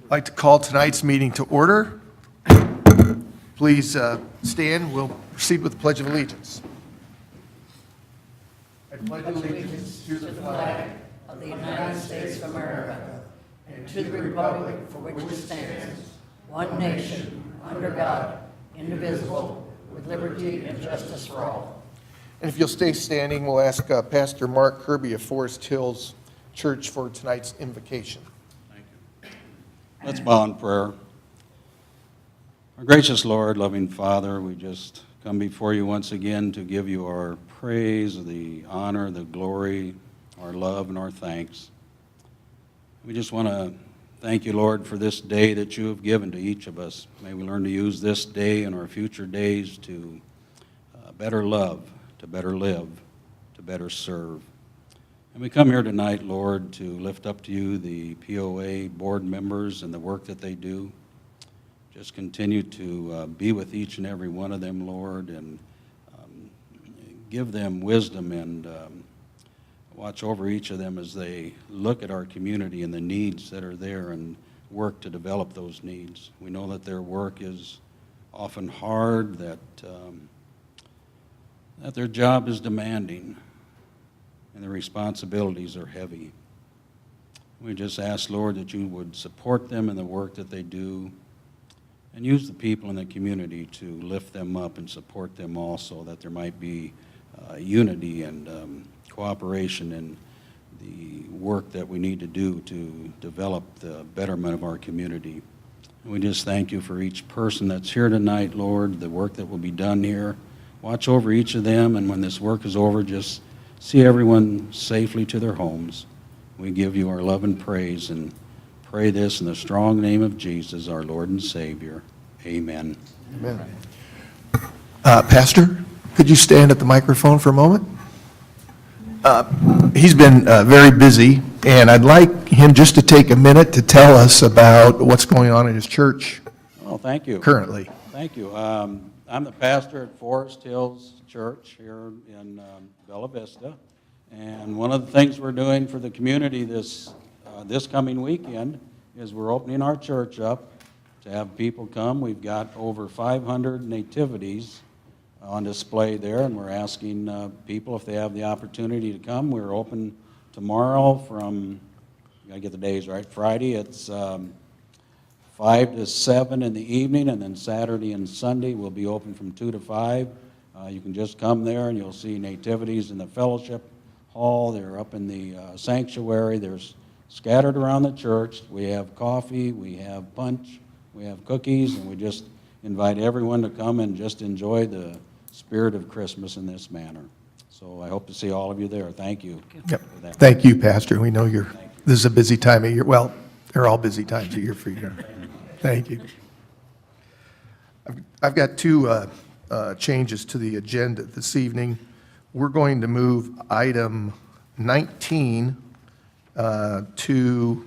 I'd like to call tonight's meeting to order. Please stand. We'll proceed with the Pledge of Allegiance. I pledge allegiance to the flag of the United States of America and to the republic for which it stands, one nation, under God, indivisible, with liberty and justice for all. And if you'll stay standing, we'll ask Pastor Mark Kirby of Forest Hills Church for tonight's invocation. Thank you. Let's bow in prayer. Our gracious Lord, loving Father, we just come before you once again to give you our praise, the honor, the glory, our love, and our thanks. We just want to thank you, Lord, for this day that you have given to each of us. May we learn to use this day and our future days to better love, to better live, to better serve. And we come here tonight, Lord, to lift up to you the POA board members and the work that they do. Just continue to be with each and every one of them, Lord, and give them wisdom and watch over each of them as they look at our community and the needs that are there and work to develop those needs. We know that their work is often hard, that their job is demanding, and their responsibilities are heavy. We just ask, Lord, that you would support them in the work that they do and use the people in the community to lift them up and support them also, that there might be unity and cooperation in the work that we need to do to develop the betterment of our community. And we just thank you for each person that's here tonight, Lord, the work that will be done here. Watch over each of them, and when this work is over, just see everyone safely to their homes. We give you our love and praise and pray this in the strong name of Jesus, our Lord and Savior. Amen. Amen. Pastor, could you stand at the microphone for a moment? He's been very busy, and I'd like him just to take a minute to tell us about what's going on in his church Oh, thank you. currently. Thank you. I'm the pastor at Forest Hills Church here in Bella Vista, and one of the things we're doing for the community this coming weekend is we're opening our church up to have people come. We've got over 500 nativities on display there, and we're asking people if they have the opportunity to come. We're open tomorrow from, I gotta get the days right, Friday it's 5 to 7 in the evening, and then Saturday and Sunday we'll be open from 2 to 5. You can just come there and you'll see nativities in the fellowship hall. They're up in the sanctuary. There's scattered around the church. We have coffee, we have punch, we have cookies, and we just invite everyone to come and just enjoy the spirit of Christmas in this manner. So I hope to see all of you there. Thank you. Yep. Thank you, Pastor. We know this is a busy time of year. Well, they're all busy times of year for you. Thank you. I've got two changes to the agenda this evening. We're going to move item 19 to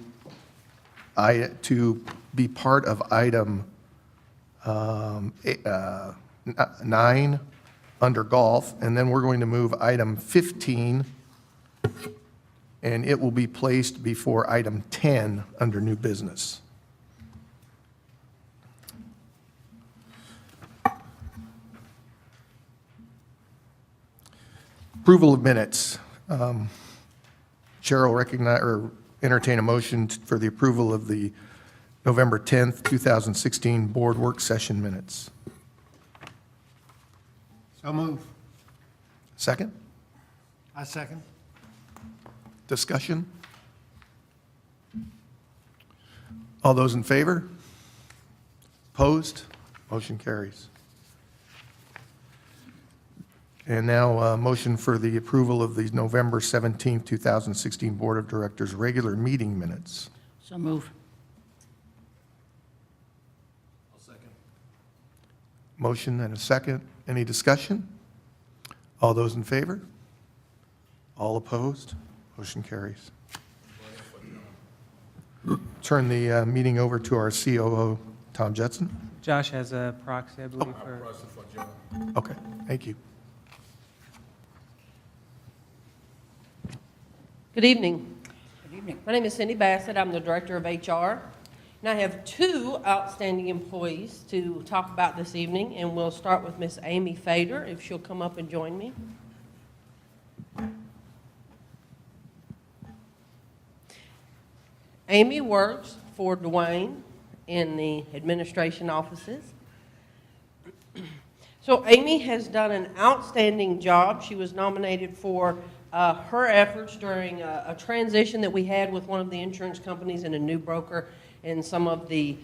be part of item 9 under golf, and then we're going to move item 15, and it will be placed before item 10 under new business. Approval of minutes. Chair will entertain a motion for the approval of the November 10th, 2016 board work session minutes. So move. Second? I second. Discussion? All those in favor? Opposed? Motion carries. And now a motion for the approval of the November 17th, 2016 Board of Directors regular meeting minutes. So move. I'll second. Motion and a second. Any discussion? All those in favor? All opposed? Motion carries. Turn the meeting over to our COO, Tom Jetson. Josh has a proxy, I believe, for... Okay, thank you. Good evening. Good evening. My name is Cindy Bassett. I'm the Director of HR. And I have two outstanding employees to talk about this evening, and we'll start with Miss Amy Fader, if she'll come up and join me. Amy works for Dwayne in the administration offices. So Amy has done an outstanding job. She was nominated for her efforts during a transition that we had with one of the insurance companies and a new broker, and some of the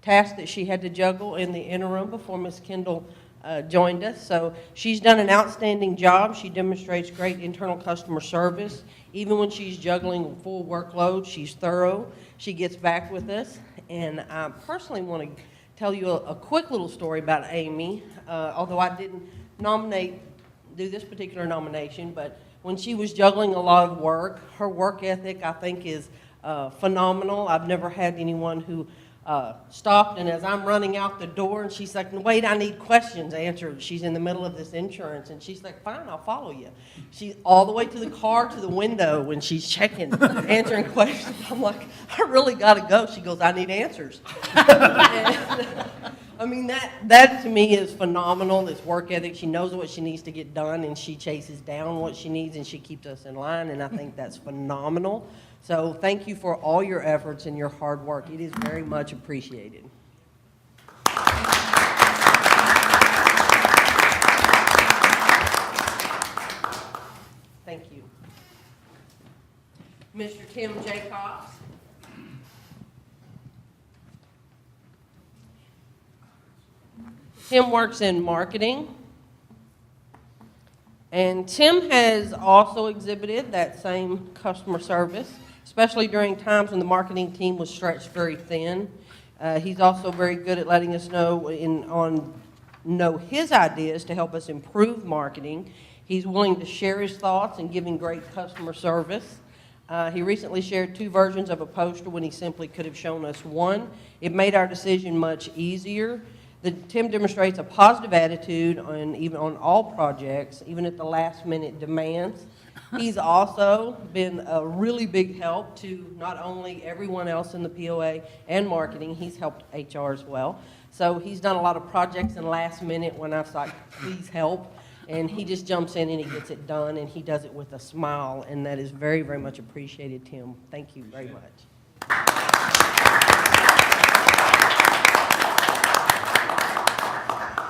tasks that she had to juggle in the interim before Ms. Kendall joined us. So she's done an outstanding job. She demonstrates great internal customer service. Even when she's juggling a full workload, she's thorough. She gets back with us. And I personally want to tell you a quick little story about Amy, although I didn't do this particular nomination, but when she was juggling a lot of work, her work ethic, I think, is phenomenal. I've never had anyone who stopped, and as I'm running out the door, and she's like, wait, I need questions answered. She's in the middle of this insurance, and she's like, fine, I'll follow you. She's all the way to the car, to the window, when she's checking, answering questions. I'm like, I really got to go. She goes, I need answers. And, I mean, that to me is phenomenal, this work ethic. She knows what she needs to get done, and she chases down what she needs, and she keeps us in line, and I think that's phenomenal. So thank you for all your efforts and your hard work. It is very much appreciated. Thank you. Mr. Tim Jacobs. Tim works in marketing. And Tim has also exhibited that same customer service, especially during times when the marketing team was stretched very thin. He's also very good at letting us know his ideas to help us improve marketing. He's willing to share his thoughts and giving great customer service. He recently shared 2 versions of a poster when he simply could have shown us one. It made our decision much easier. Tim demonstrates a positive attitude even on all projects, even at the last minute demands. He's also been a really big help to not only everyone else in the POA and marketing, he's helped HR as well. So he's done a lot of projects in last minute when I was like, please help. And he just jumps in and he gets it done, and he does it with a smile, and that is very, very much appreciated, Tim. Thank you very much.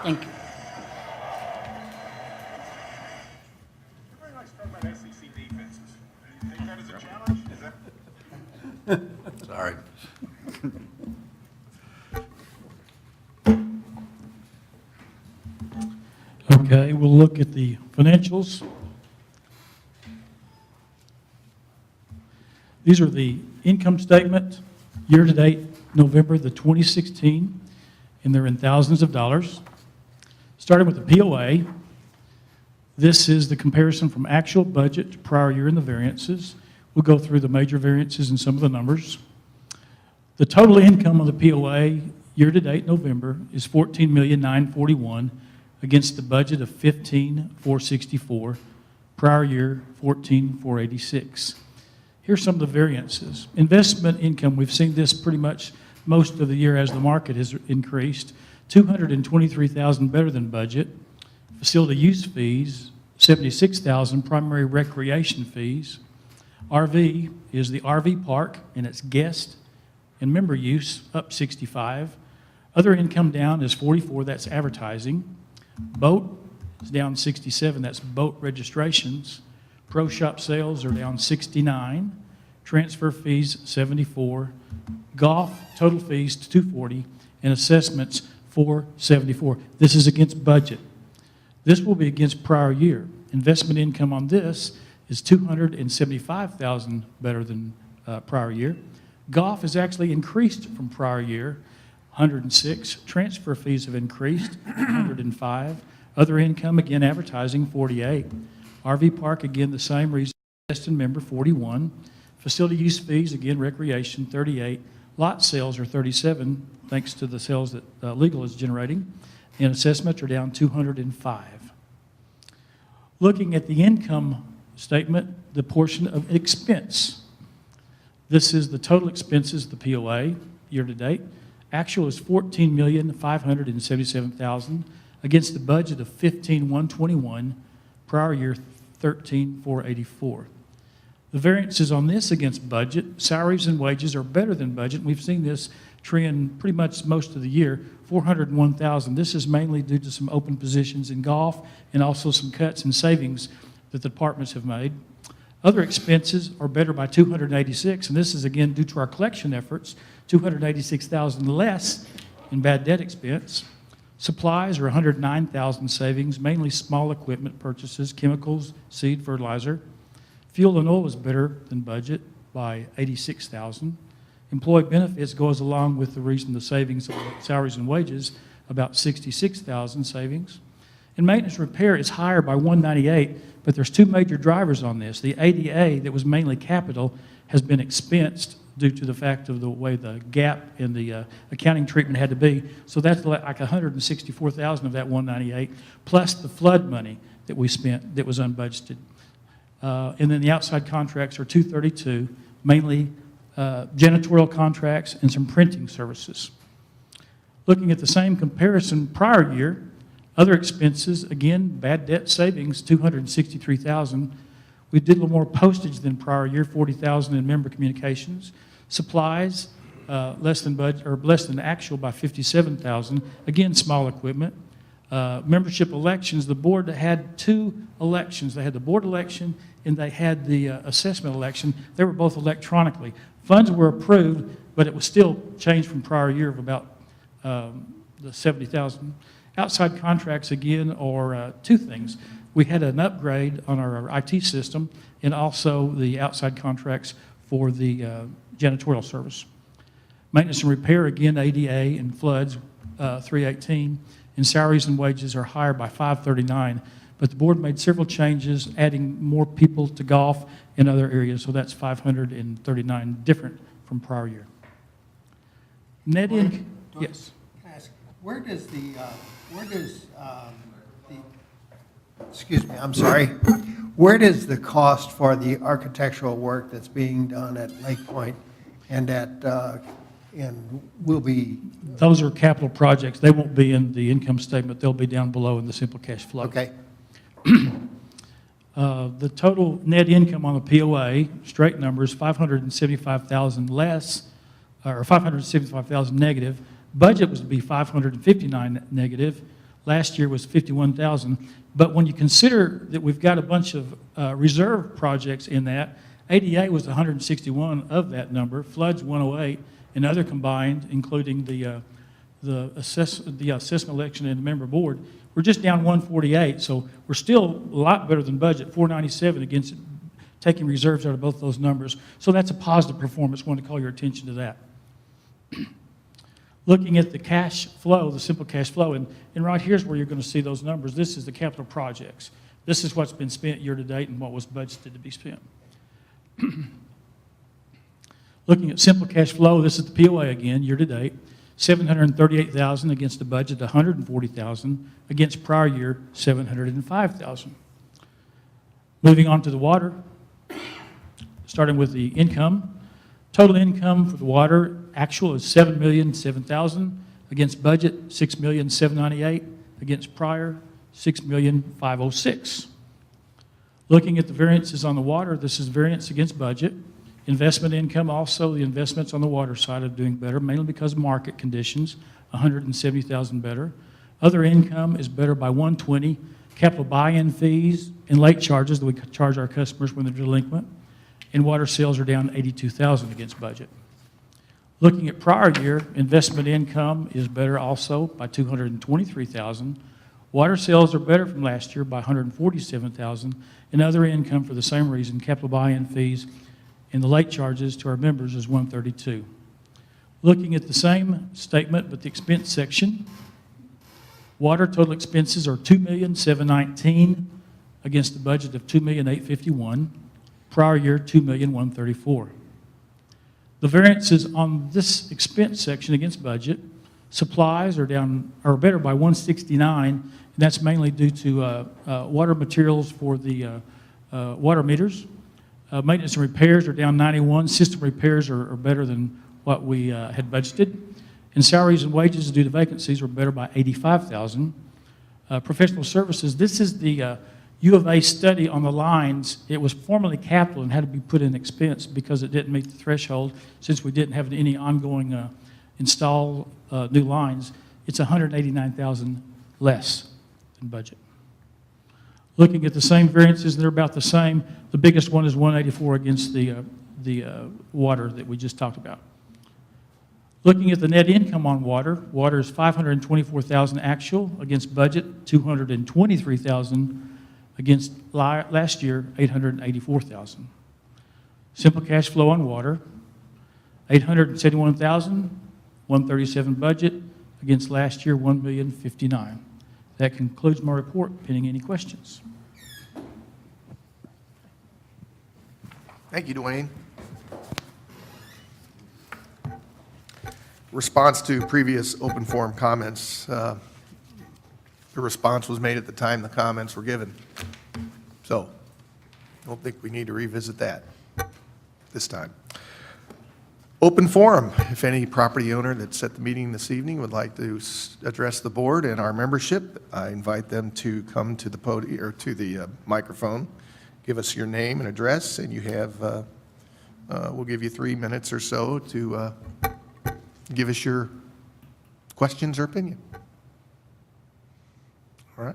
Thank you. Everybody likes to talk about SEC defenses. Do you think that is a challenge? Is that? Sorry. Okay, we'll look at the financials. These are the income statement, year-to-date, November the 2016, and they're in thousands of dollars. Starting with the POA, this is the comparison from actual budget to prior year and the variances. We'll go through the major variances and some of the numbers. The total income of the POA year-to-date November is $14,941,000 against the budget of $15,464, prior year $14,486. Here's some of the variances. Investment income, we've seen this pretty much most of the year as the market has increased, $223,000 better than budget. Facility use fees, $76,000, primary recreation fees. RV is the RV park and its guest and member use, up 65. Other income down is 44, that's advertising. Boat is down 67, that's boat registrations. Pro shop sales are down 69. Transfer fees, 74. Golf, total fees, 240. And assessments, 474. This is against budget. This will be against prior year. Investment income on this is $275,000 better than prior year. Golf has actually increased from prior year, 106. Transfer fees have increased, 105. Other income, again, advertising, 48. RV park, again, the same reason, guest and member, 41. Facility use fees, again, recreation, 38. Lot sales are 37, thanks to the sales that legal is generating. And assessments are down 205. Looking at the income statement, the portion of expense. This is the total expenses of the POA year-to-date. Actual is $14,577,000 against the budget of $15,121, prior year $13,484. The variances on this against budget, salaries and wages are better than budget. We've seen this trend pretty much most of the year, $401,000. This is mainly due to some open positions in golf and also some cuts and savings that the departments have made. Other expenses are better by $286, and this is again due to our collection efforts, $286,000 less in bad debt expense. Supplies are $109,000 savings, mainly small equipment purchases, chemicals, seed, fertilizer. Fuel and oil is better than budget by $86,000. Employee benefits goes along with the reason the savings of salaries and wages, about $66,000 savings. And maintenance repair is higher by $198,000, but there's two major drivers on this. The ADA, that was mainly capital, has been expensed due to the fact of the way the gap in the accounting treatment had to be. So that's like $164,000 of that $198,000, plus the flood money that we spent that was unbudgeted. And then the outside contracts are $232,000, mainly janitorial contracts and some printing services. Looking at the same comparison prior year, other expenses, again, bad debt savings, $263,000. We did a little more postage than prior year, $40,000 in member communications. Supplies, less than budget, or less than actual by $57,000. Again, small equipment. Membership elections, the board had two elections. They had the board election and they had the assessment election. They were both electronically. Funds were approved, but it was still changed from prior year of about the $70,000. Outside contracts, again, are two things. We had an upgrade on our IT system and also the outside contracts for the janitorial service. Maintenance and repair, again, ADA and floods, $318,000. And salaries and wages are higher by $539,000. But the board made several changes, adding more people to golf in other areas, so that's $539,000 different from prior year. Net income, yes. Can I ask, where does excuse me, I'm sorry, where does the cost for the architectural work that's being done at Lake Point and will be? Those are capital projects. They won't be in the income statement. They'll be down below in the simple cash flow. Okay. The total net income on the POA, straight numbers, $575,000 less, or $575,000 negative. Budget was to be $559,000 negative. Last year was $51,000. But when you consider that we've got a bunch of reserve projects in that, ADA was $161 of that number, floods $108, and other combined, including the assessment election and the member board, we're just down $148. So we're still a lot better than budget, $497 against taking reserves out of both those numbers. So that's a positive performance. I want to call your attention to that. Looking at the cash flow, the simple cash flow, and right here's where you're going to see those numbers. This is the capital projects. This is what's been spent year to date and what was budgeted to be spent. Looking at simple cash flow, this is the POA again, year to date, $738,000 against the budget, $140,000 against prior year, $705,000. Moving on to the water, starting with the income. Total income for the water actual is $7,007,000 against budget, $6,798,000 against prior, $6,506,000. Looking at the variances on the water, this is variance against budget. Investment income, also the investments on the water side are doing better, mainly because of market conditions, $170,000 better. Other income is better by $120,000. Capital buy-in fees and late charges that we charge our customers when they're delinquent. And water sales are down $82,000 against budget. Looking at prior year, investment income is better also by $223,000. Water sales are better from last year by $147,000. And other income for the same reason, capital buy-in fees and the late charges to our members is $132,000. Looking at the same statement but the expense section, water total expenses are $2,719,000 against the budget of $2,851,000. Prior year, $2,134,000. The variances on this expense section against budget, supplies are better by $169,000, and that's mainly due to water materials for the water meters. Maintenance and repairs are down 91. System repairs are better than what we had budgeted. And salaries and wages due to vacancies were better by $85,000. Professional services, this is the U of A study on the lines. It was formerly capital and had to be put in expense because it didn't meet the threshold since we didn't have any ongoing install new lines. It's $189,000 less than budget. Looking at the same variances, they're about the same. The biggest one is 184 against the water that we just talked about. Looking at the net income on water, water is $524,000 actual against budget, $223,000 against last year, $884,000. Simple cash flow on water, $871,000, $137 budget against last year, $1,059,000. That concludes my report, pending any questions. Thank you, Dwayne. Response to previous open forum comments. The response was made at the time the comments were given. So I don't think we need to revisit that this time. Open forum. If any property owner that's at the meeting this evening would like to address the board and our membership, I invite them to come to the podium or to the microphone. Give us your name and address, and you have. We'll give you 3 minutes or so to give us your questions or opinion. All right.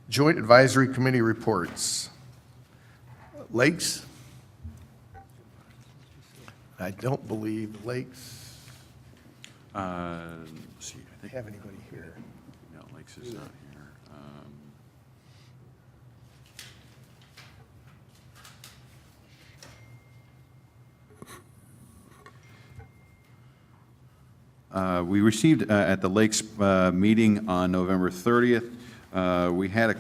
Joint Advisory Committee reports. Lakes. I don't believe Lakes Let's see, I think, have anybody here. no, Lakes is not here. We received at the Lakes meeting on November 30th, we had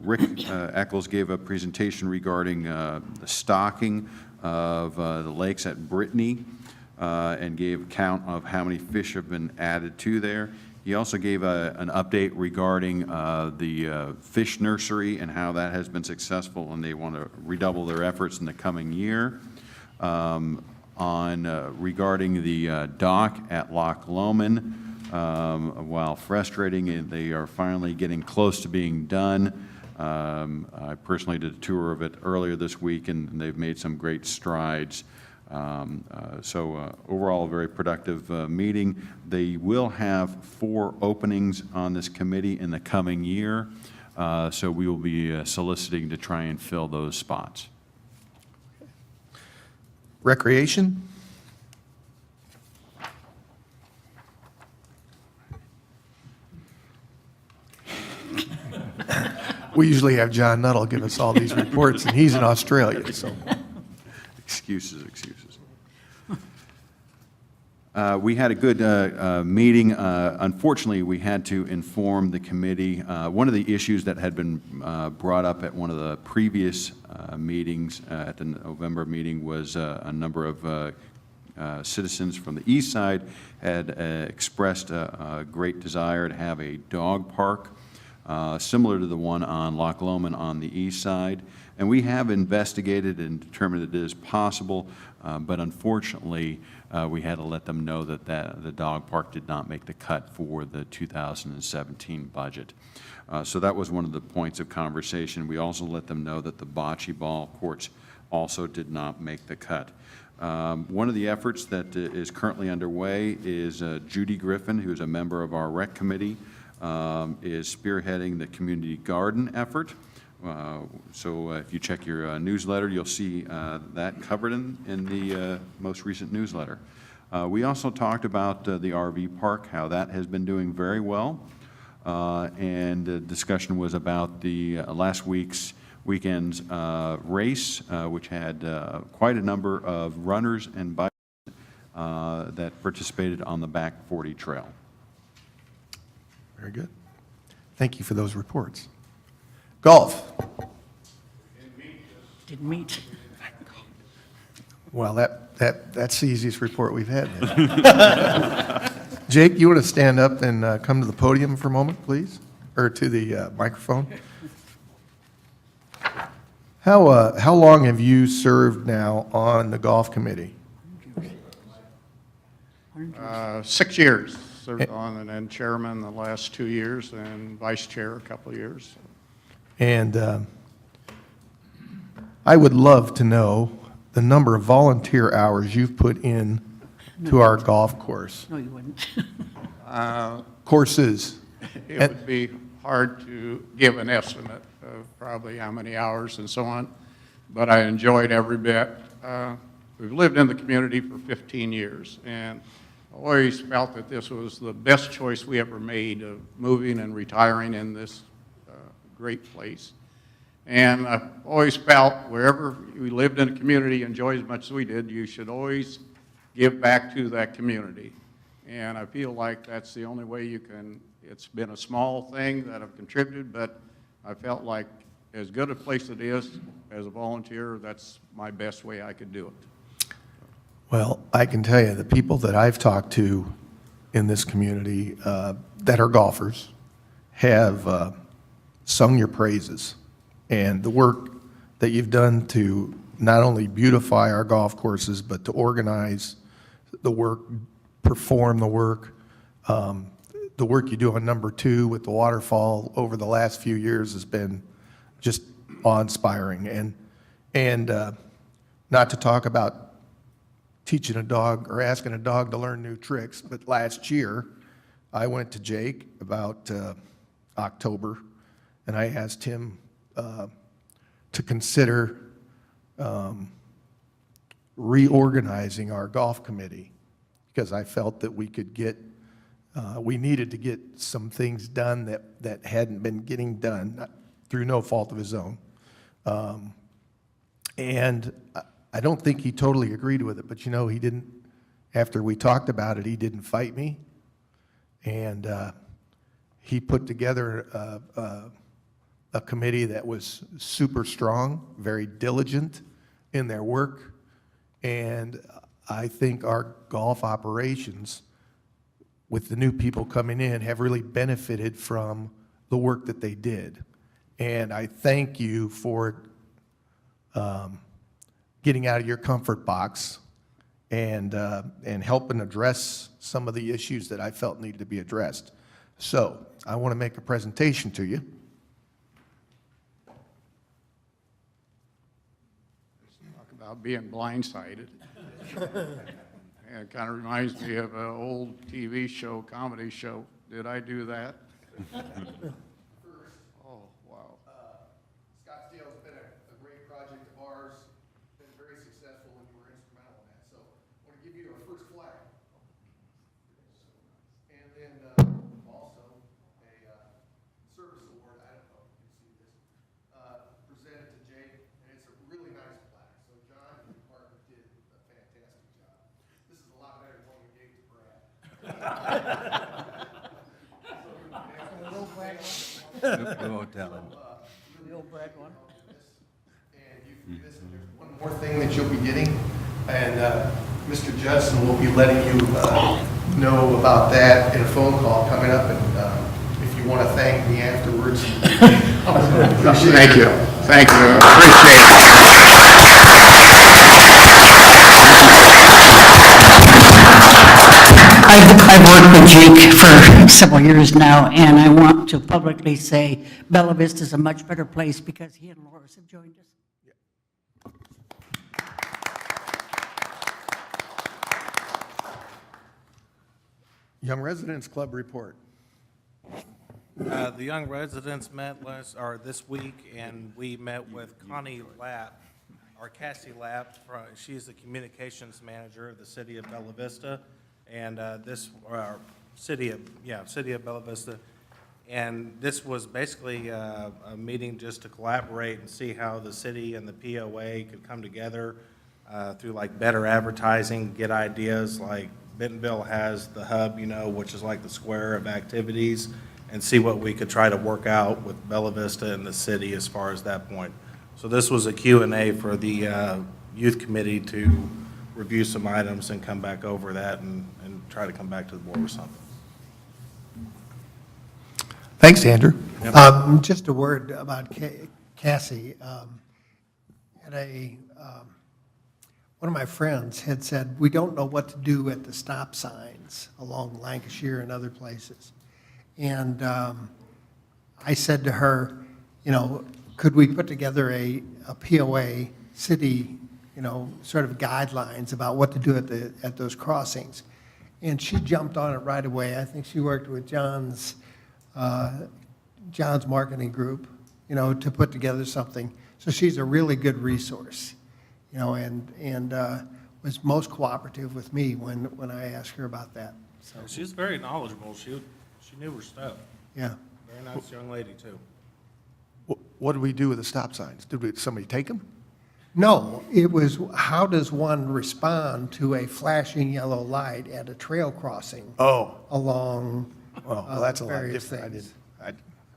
Rick Eccles gave a presentation regarding the stocking of the lakes at Brittany and gave a count of how many fish have been added to there. He also gave an update regarding the fish nursery and how that has been successful, and they want to redouble their efforts in the coming year. Regarding the dock at Loch Lomond, while frustrating, they are finally getting close to being done. I personally did a tour of it earlier this week, and they've made some great strides. Overall, a very productive meeting. They will have 4 openings on this committee in the coming year, so we will be soliciting to try and fill those spots. Recreation. We usually have John Nuttall give us all these reports, and he's in Australia, so. Excuses. We had a good meeting. Unfortunately, we had to inform the committee. One of the issues that had been brought up at one of the previous meetings, at the November meeting, was a number of citizens from the east side had expressed a great desire to have a dog park similar to the one on Loch Lomond on the east side. And we have investigated and determined that it is possible, but unfortunately, we had to let them know that the dog park did not make the cut for the 2017 budget. So that was one of the points of conversation. We also let them know that the bocce ball courts also did not make the cut. One of the efforts that is currently underway is Judy Griffin, who is a member of our rec committee, is spearheading the community garden effort. So if you check your newsletter, you'll see that covered in the most recent newsletter. We also talked about the RV park, how that has been doing very well. And the discussion was about the last weekend's race, which had quite a number of runners and bikers that participated on the back 40 trail. Very good. Thank you for those reports. Golf. Didn't meet. Well, that's the easiest report we've had then. Jake, you want to stand up and come to the podium for a moment, please? Or to the microphone? How long have you served now on the golf committee? 6 years, served on, and then chairman the last 2 years, and vice chair a couple of years. And I would love to know the number of volunteer hours you've put in to our golf course. No, you wouldn't. Courses. It would be hard to give an estimate of probably how many hours and so on, but I enjoyed every bit. We've lived in the community for 15 years, and always felt that this was the best choice we ever made of moving and retiring in this great place. And I've always felt wherever we lived in a community, enjoy as much as we did, you should always give back to that community. And I feel like that's the only way you can. It's been a small thing that I've contributed, but I felt like as good a place it is as a volunteer, that's my best way I could do it. Well, I can tell you, the people that I've talked to in this community that are golfers have sung your praises. And the work that you've done to not only beautify our golf courses, but to organize the work, perform the work you do on number 2 with the waterfall over the last few years has been just awe-inspiring. And not to talk about teaching a dog or asking a dog to learn new tricks, but last year I went to Jake about October, and I asked him to consider reorganizing our golf committee because I felt that we needed to get some things done that hadn't been getting done through no fault of his own. And I don't think he totally agreed with it, but you know, he didn't, after we talked about it, he didn't fight me. And he put together a committee that was super strong, very diligent in their work. And I think our golf operations, with the new people coming in, have really benefited from the work that they did. And I thank you for getting out of your comfort box and helping address some of the issues that I felt needed to be addressed. So I want to make a presentation to you. Talk about being blindsided. And it kind of reminds me of an old TV show, comedy show. Did I do that? Oh, wow. Scottsdale's been a great project of ours, been very successful, and you were instrumental in that. So I want to give you our first flag. And then also a service award, I don't know if you can see this, presented to Jake, and it's a really nice plaque. So John and your partner did a fantastic job. This is a lot better than what we gave to Brad. We won't tell him. The old Brad one. And there's one more thing that you'll be getting, and Mr. Judson will be letting you know about that in a phone call coming up, and if you want to thank me afterwards. Thank you. Thank you. Appreciate it. I've worked with Jake for several years now, and I want to publicly say Bella Vista is a much better place because he and Loris have joined us. Young Residents Club report. The Young Residents met this week, and we met with Connie Lapp, or Cassie Lapp. She's the communications manager of the city of Bella Vista, and city of Bella Vista. And this was basically a meeting just to collaborate and see how the city and the POA could come together through like better advertising, get ideas like Bentonville has the hub, which is like the square of activities, and see what we could try to work out with Bella Vista and the city as far as that point. So this was a Q&A for the youth committee to review some items and come back over that and try to come back to the board with something. Thanks, Andrew. Just a word about Cassie. at one of my friends had said, we don't know what to do at the stop signs along Lancashire and other places. And I said to her, could we put together a POA city, sort of guidelines about what to do at those crossings? And she jumped on it right away. I think she worked with John's marketing group, to put together something. So she's a really good resource, and was most cooperative with me when I asked her about that. So, She's very knowledgeable. She knew her stuff. yeah. Very nice young lady, too. What do we do with the stop signs? Did somebody take them? No, it was, how does one respond to a flashing yellow light at a trail crossing Oh, along well, that's a lot various different. things?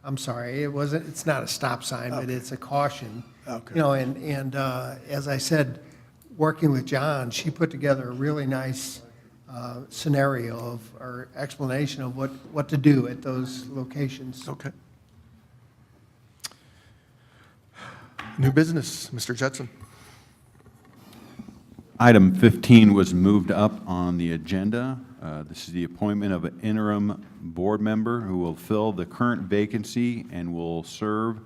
I'm sorry, it's not a stop sign, but it's a caution. Okay. And as I said, working with John, she put together a really nice scenario or explanation of what to do at those locations. Okay. New business, Mr. Judson. Item 15 was moved up on the agenda. This is the appointment of an interim board member who will fill the current vacancy and will serve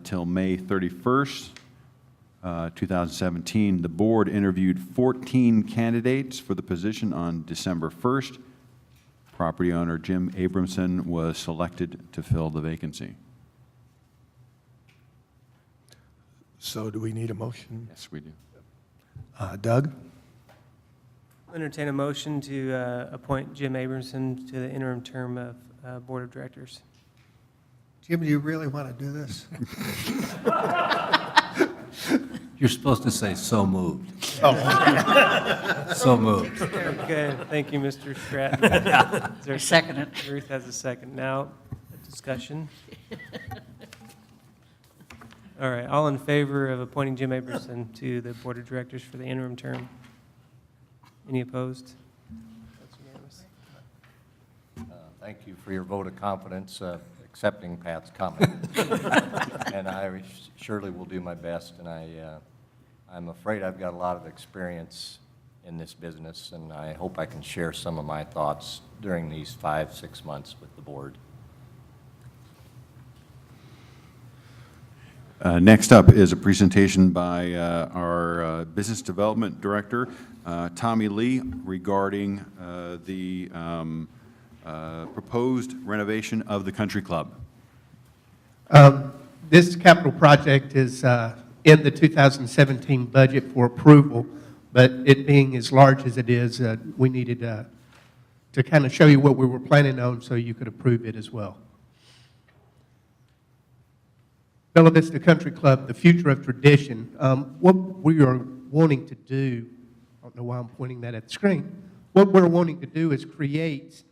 till May 31st, 2017. The board interviewed 14 candidates for the position on December 1st. Property owner Jim Abramson was selected to fill the vacancy. So do we need a motion? Yes, we do. Doug? Entertain a motion to appoint Jim Abramson to the interim term of Board of Directors. Jim, do you really want to do this? You're supposed to say, "So moved." So moved. Okay, thank you, Mr. Stratton. Is there I second it. Ruth has a second. Now, discussion. All right, all in favor of appointing Jim Abramson to the Board of Directors for the interim term? Any opposed? That's unanimous. Thank you for your vote of confidence, accepting Pat's comment. And I surely will do my best, and I'm afraid I've got a lot of experience in this business, and I hope I can share some of my thoughts during these 5-6 months with the board. Next up is a presentation by our Business Development Director, Tommy Lee, regarding the proposed renovation of the Country Club. This capital project is in the 2017 budget for approval, but it being as large as it is, we needed to kind of show you what we were planning on so you could approve it as well. Bella Vista Country Club, the future of tradition. What we are wanting to do, I don't know why I'm pointing that at the screen, what we're wanting to do is create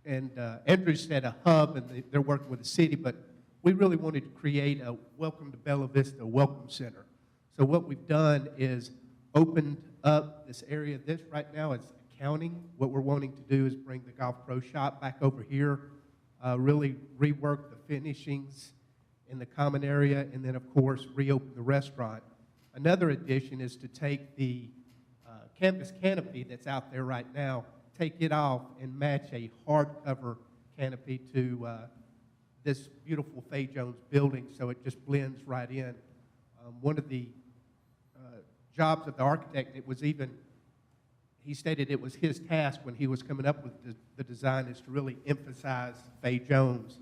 Andrew said a hub, and they're working with the city, but we really wanted to create a Welcome to Bella Vista Welcome Center. So what we've done is opened up this area. This right now is accounting. What we're wanting to do is bring the Golf Pro Shop back over here, really rework the finishings in the common area, and then, of course, reopen the restaurant. Another addition is to take the canvas canopy that's out there right now, take it off, and match a hardcover canopy to this beautiful Fay Jones building, so it just blends right in. One of the jobs of the architect, he stated it was his task when he was coming up with the design, is to really emphasize Fay Jones.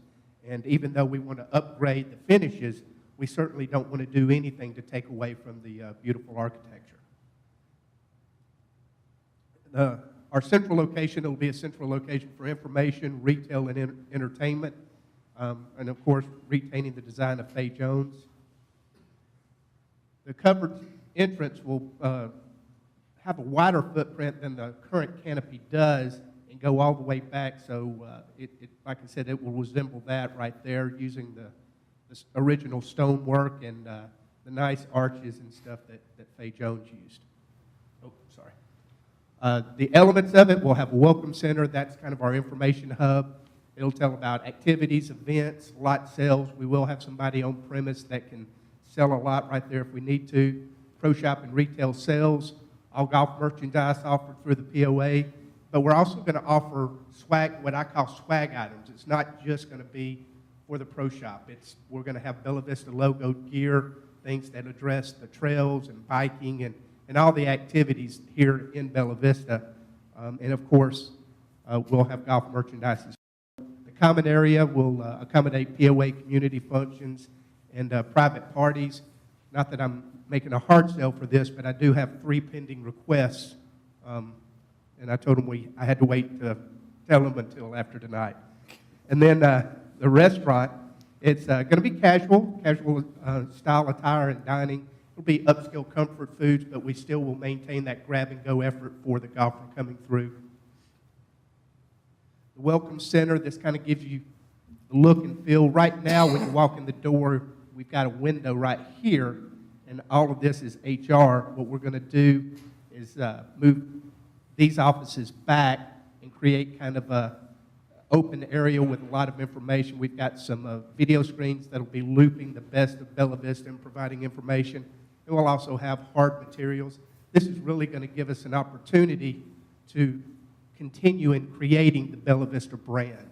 And even though we want to upgrade the finishes, we certainly don't want to do anything to take away from the beautiful architecture. Our central location will be a central location for information, retail, and entertainment, and of course, retaining the design of Fay Jones. The covered entrance will have a wider footprint than the current canopy does, and go all the way back, so like I said, it will resemble that right there, using the original stonework and the nice arches and stuff that Fay Jones used. Oh, sorry. The elements of it will have a welcome center. That's kind of our information hub. It'll tell about activities, events, lot sales. We will have somebody on premise that can sell a lot right there if we need to. Pro shop and retail sales, all golf merchandise offered through the POA. But we're also going to offer swag, what I call swag items. It's not just going to be for the pro shop. We're going to have Bella Vista logo gear, things that address the trails and biking and all the activities here in Bella Vista. And of course, we'll have golf merchandise as well. The common area will accommodate POA community functions and private parties. Not that I'm making a hard sell for this, but I do have 3 pending requests. And I told them I had to wait to tell them until after tonight. And then the restaurant, it's going to be casual style attire and dining. It'll be upscale comfort foods, but we still will maintain that grab-and-go effort for the golfer coming through. The Welcome Center, this kind of gives you the look and feel. Right now, when you walk in the door, we've got a window right here, and all of this is HR. What we're going to do is move these offices back and create kind of a open area with a lot of information. We've got some video screens that'll be looping the best of Bella Vista and providing information. And we'll also have hard materials. This is really going to give us an opportunity to continue in creating the Bella Vista brand.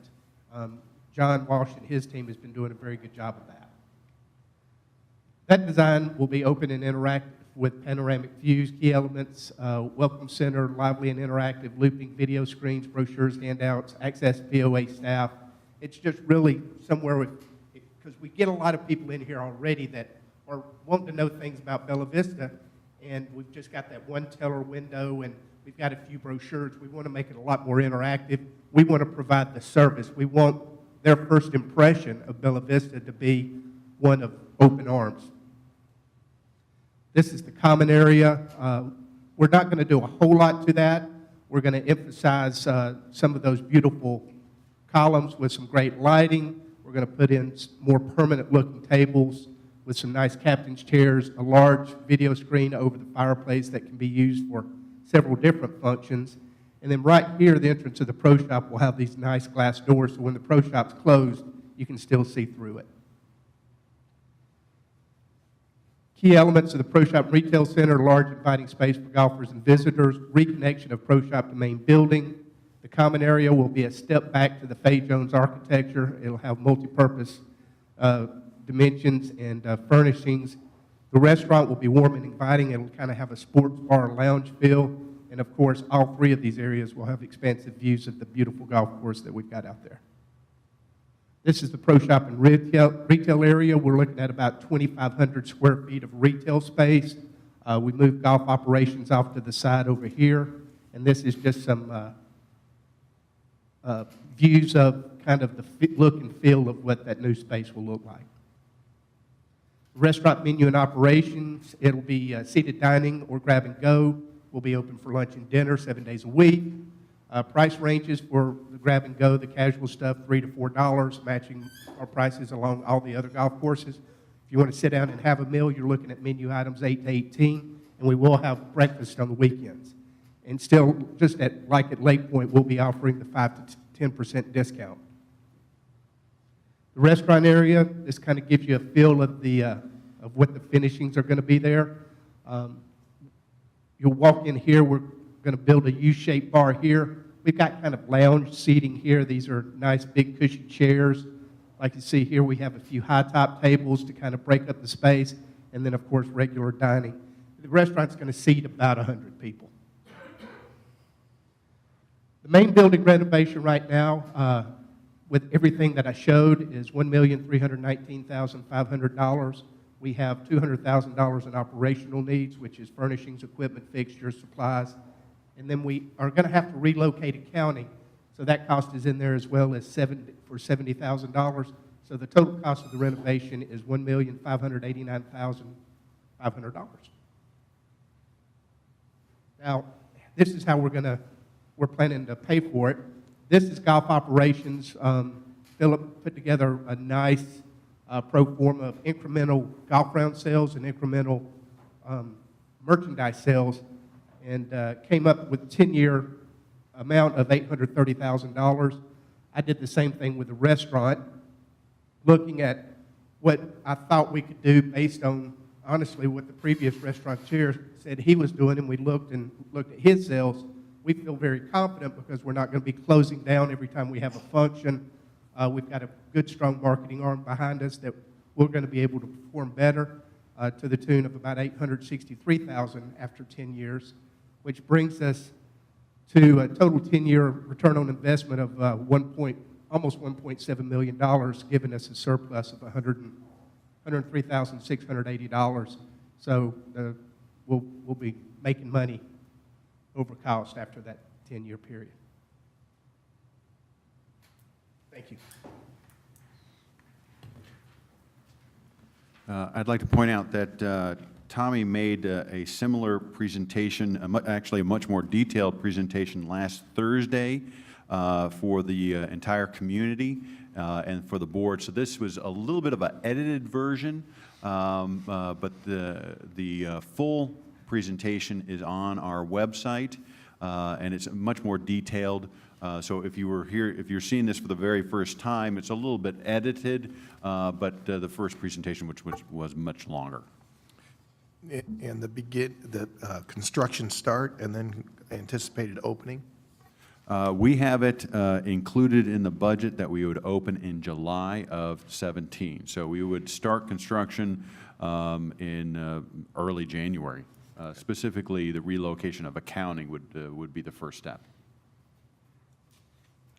John Walsh and his team has been doing a very good job of that. That design will be open and interactive with panoramic views, key elements, welcome center, lively and interactive, looping video screens, brochures, handouts, access to POA staff. It's just really somewhere because we get a lot of people in here already that are wanting to know things about Bella Vista, and we've just got that one teller window, and we've got a few brochures. We want to make it a lot more interactive. We want to provide the service. We want their first impression of Bella Vista to be one of open arms. This is the common area. We're not going to do a whole lot to that. We're going to emphasize some of those beautiful columns with some great lighting. We're going to put in more permanent-looking tables with some nice captain's chairs, a large video screen over the fireplace that can be used for several different functions. And then right here, the entrance of the pro shop will have these nice glass doors, so when the pro shop's closed, you can still see through it. Key elements of the Pro Shop Retail Center, large inviting space for golfers and visitors, reconnection of Pro Shop to main building. The common area will be a step back to the Fay Jones architecture. It'll have multi-purpose dimensions and furnishings. The restaurant will be warm and inviting. It'll kind of have a sports bar lounge feel. And of course, all 3 of these areas will have expansive views of the beautiful golf course that we've got out there. This is the Pro Shop and retail area. We're looking at about 2,500 square feet of retail space. We moved golf operations off to the side over here. And this is just some views of kind of the look and feel of what that new space will look like. Restaurant menu and operations, it'll be seated dining or grab and go. We'll be open for lunch and dinner 7 days a week. Price ranges for the grab and go, the casual stuff, $3 to $4, matching our prices along all the other golf courses. If you want to sit down and have a meal, you're looking at menu items 8 to 18, and we will have breakfast on the weekends. And still, just like at Lake Point, we'll be offering the 5 to 10% discount. The restaurant area, this kind of gives you a feel of what the finishings are going to be there. You'll walk in here, we're going to build a U-shaped bar here. We've got kind of lounge seating here. These are nice big cushy chairs. Like you see here, we have a few high-top tables to kind of break up the space, and then of course regular dining. The restaurant's going to seat about 100 people. The main building renovation right now, with everything that I showed, is $1,319,500. We have $200,000 in operational needs, which is furnishings, equipment, fixtures, supplies. And then we are going to have to relocate accounting, so that cost is in there as well as for $70,000. So the total cost of the renovation is $1,589,500. Now, this is how we're planning to pay for it. This is golf operations. Philip put together a nice pro forma of incremental golf round sales and incremental merchandise sales, and came up with a 10-year amount of $830,000. I did the same thing with the restaurant, looking at what I thought we could do based on, honestly, what the previous restaurateur said he was doing, and we looked at his sales, we feel very confident because we're not going to be closing down every time we have a function. We've got a good, strong marketing arm behind us that we're going to be able to perform better to the tune of about $863,000 after 10 years, which brings us to a total 10-year return on investment of almost $1.7 million, giving us a surplus of $103,680. So we'll be making money over cost after that 10-year period. Thank you. I'd like to point out that Tommy made a similar presentation, actually a much more detailed presentation last Thursday for the entire community and for the board. So this was a little bit of an edited version, but the full presentation is on our website, and it's much more detailed. So if you're seeing this for the very first time, it's a little bit edited, but the first presentation, which was much longer. And the construction start and then anticipated opening? We have it included in the budget that we would open in July of 17. So we would start construction in early January. Specifically, the relocation of accounting would be the first step.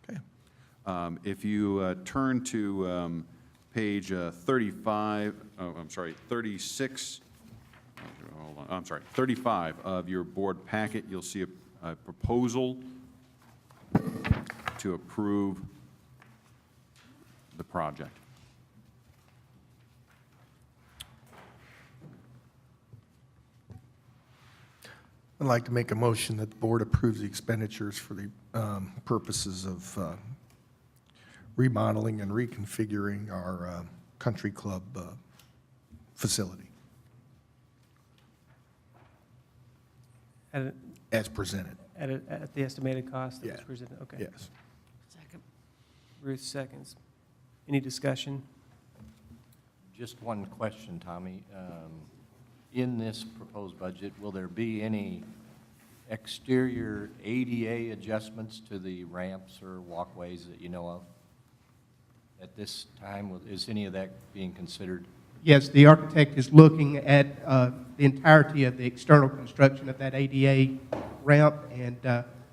Okay. If you turn to page 35, oh, I'm sorry, 36, hold on, I'm sorry, 35 of your board packet, you'll see a proposal to approve the project. I'd like to make a motion that the board approves the expenditures for the purposes of remodeling and reconfiguring our country club facility as presented. At the estimated cost that was Yeah. presented? Okay. Yes. Second. Ruth seconds. Any discussion? Just one question, Tommy. In this proposed budget, will there be any exterior ADA adjustments to the ramps or walkways that you know of? At this time, is any of that being considered? Yes, the architect is looking at the entirety of the external construction of that ADA ramp and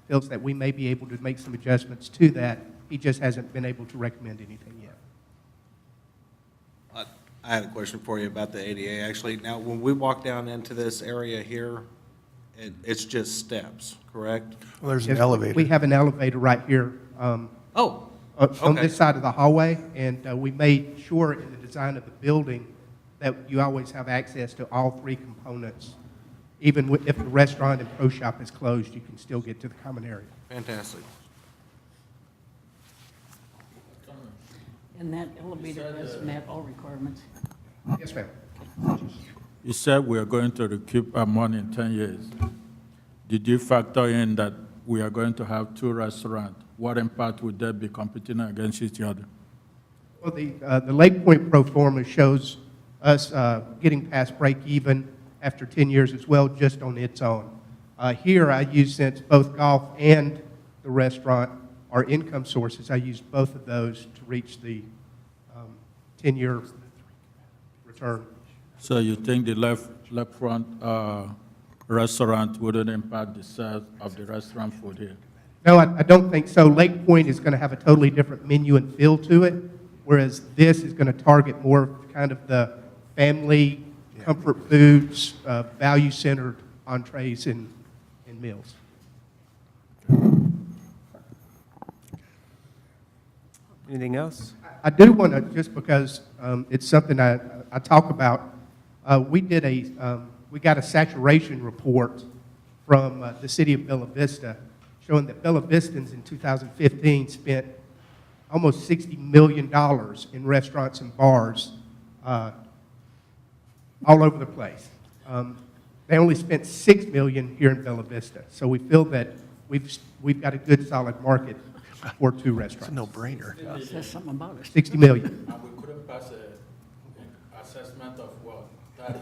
feels that we may be able to make some adjustments to that. He just hasn't been able to recommend anything yet. I had a question for you about the ADA, actually. Now, when we walk down into this area here, it's just steps, correct? Well, there's an Yes, elevator. We have an elevator right here Oh, on okay. this side of the hallway, and we made sure in the design of the building that you always have access to all three components. Even if the restaurant and pro shop is closed, you can still get to the common area. Fantastic. And that elevator has met all requirements. Yes, ma'am. You said we are going to recoup our money in 10 years. Did you factor in that we are going to have two restaurants? What impact would that be competing against each other? Well, the Lake Point pro forma shows us getting past break even after 10 years as well, just on its own. Here, I use, since both golf and the restaurant are income sources, I used both of those to reach the 10-year return. So you think the left front restaurant wouldn't impact the sales of the restaurant food here? No, I don't think so. Lake Point is going to have a totally different menu and feel to it, whereas this is going to target more kind of the family, comfort foods, value-centered entrees and meals. Anything else? I do want to, just because it's something I talk about, we got a saturation report from the city of Bella Vista showing that Bella Vistans in 2015 spent almost $60 million in restaurants and bars all over the place. They only spent $6 million here in Bella Vista. So we feel that we've got a good, solid market for two restaurants. It's a no-brainer. Says something about it. $60 million. And we couldn't pass a assessment of what? That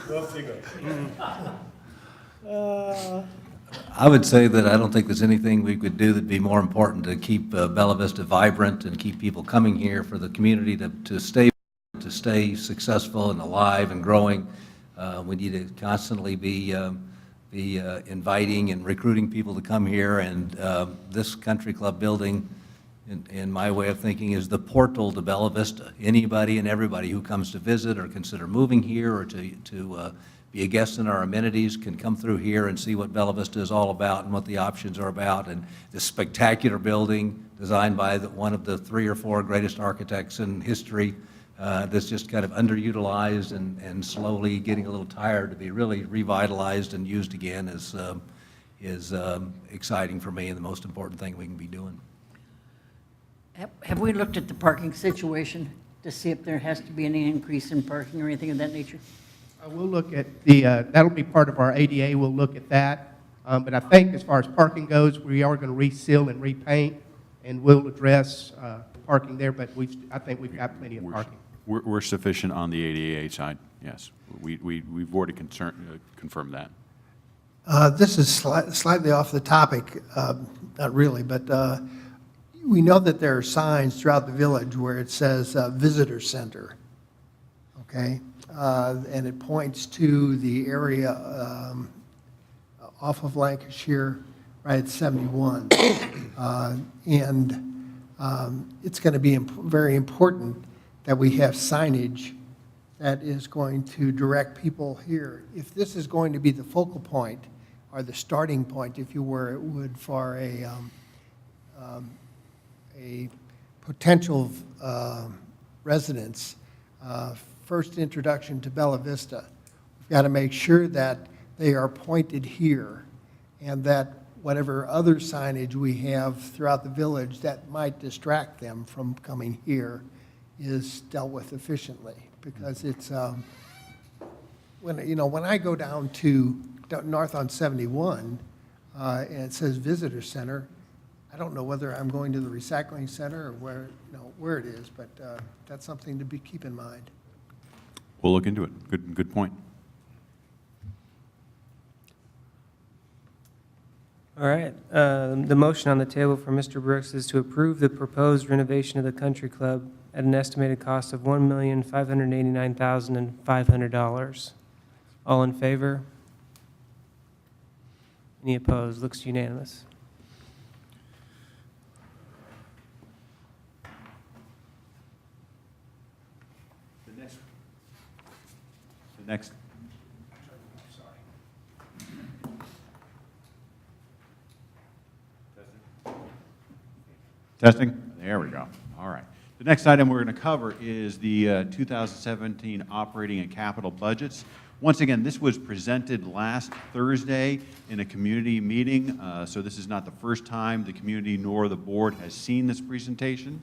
Go figure. I would say that I don't think there's anything we could do that'd be more important to keep Bella Vista vibrant and keep people coming here, for the community to stay successful and alive and growing. We need to constantly be inviting and recruiting people to come here, and this country club building, in my way of thinking, is the portal to Bella Vista. Anybody and everybody who comes to visit or consider moving here or to be a guest in our amenities can come through here and see what Bella Vista is all about and what the options are about. And this spectacular building designed by one of the 3 or 4 greatest architects in history, that's just kind of underutilized and slowly getting a little tired, to be really revitalized and used again is exciting for me and the most important thing we can be doing. Have we looked at the parking situation to see if there has to be any increase in parking or anything of that nature? We'll look at that'll be part of our ADA, we'll look at that. But I think as far as parking goes, we are going to reseal and repaint, and we'll address parking there, but I think we've got plenty of parking. We're sufficient on the ADA side, yes. We've already confirmed that. This is slightly off the topic, not really, but we know that there are signs throughout the village where it says visitor center, okay? And it points to the area off of Lancashire, right at 71. It's going to be very important that we have signage that is going to direct people here. If this is going to be the focal point, or the starting point, if you were, it would for a potential residents, first introduction to Bella Vista, we've got to make sure that they are pointed here, and that whatever other signage we have throughout the village that might distract them from coming here is dealt with efficiently. Because it's, when I go down to north on 71, and it says visitor center, I don't know whether I'm going to the recycling center or where it is, but that's something to keep in mind. We'll look into it. Good point. All right. The motion on the table for Mr. Brooks is to approve the proposed renovation of the country club at an estimated cost of $1,589,500. All in favor? Any opposed? Looks unanimous. The next. Testing? There we go. All right. The next item we're going to cover is the 2017 operating and capital budgets. Once again, this was presented last Thursday in a community meeting, so this is not the first time the community nor the board has seen this presentation.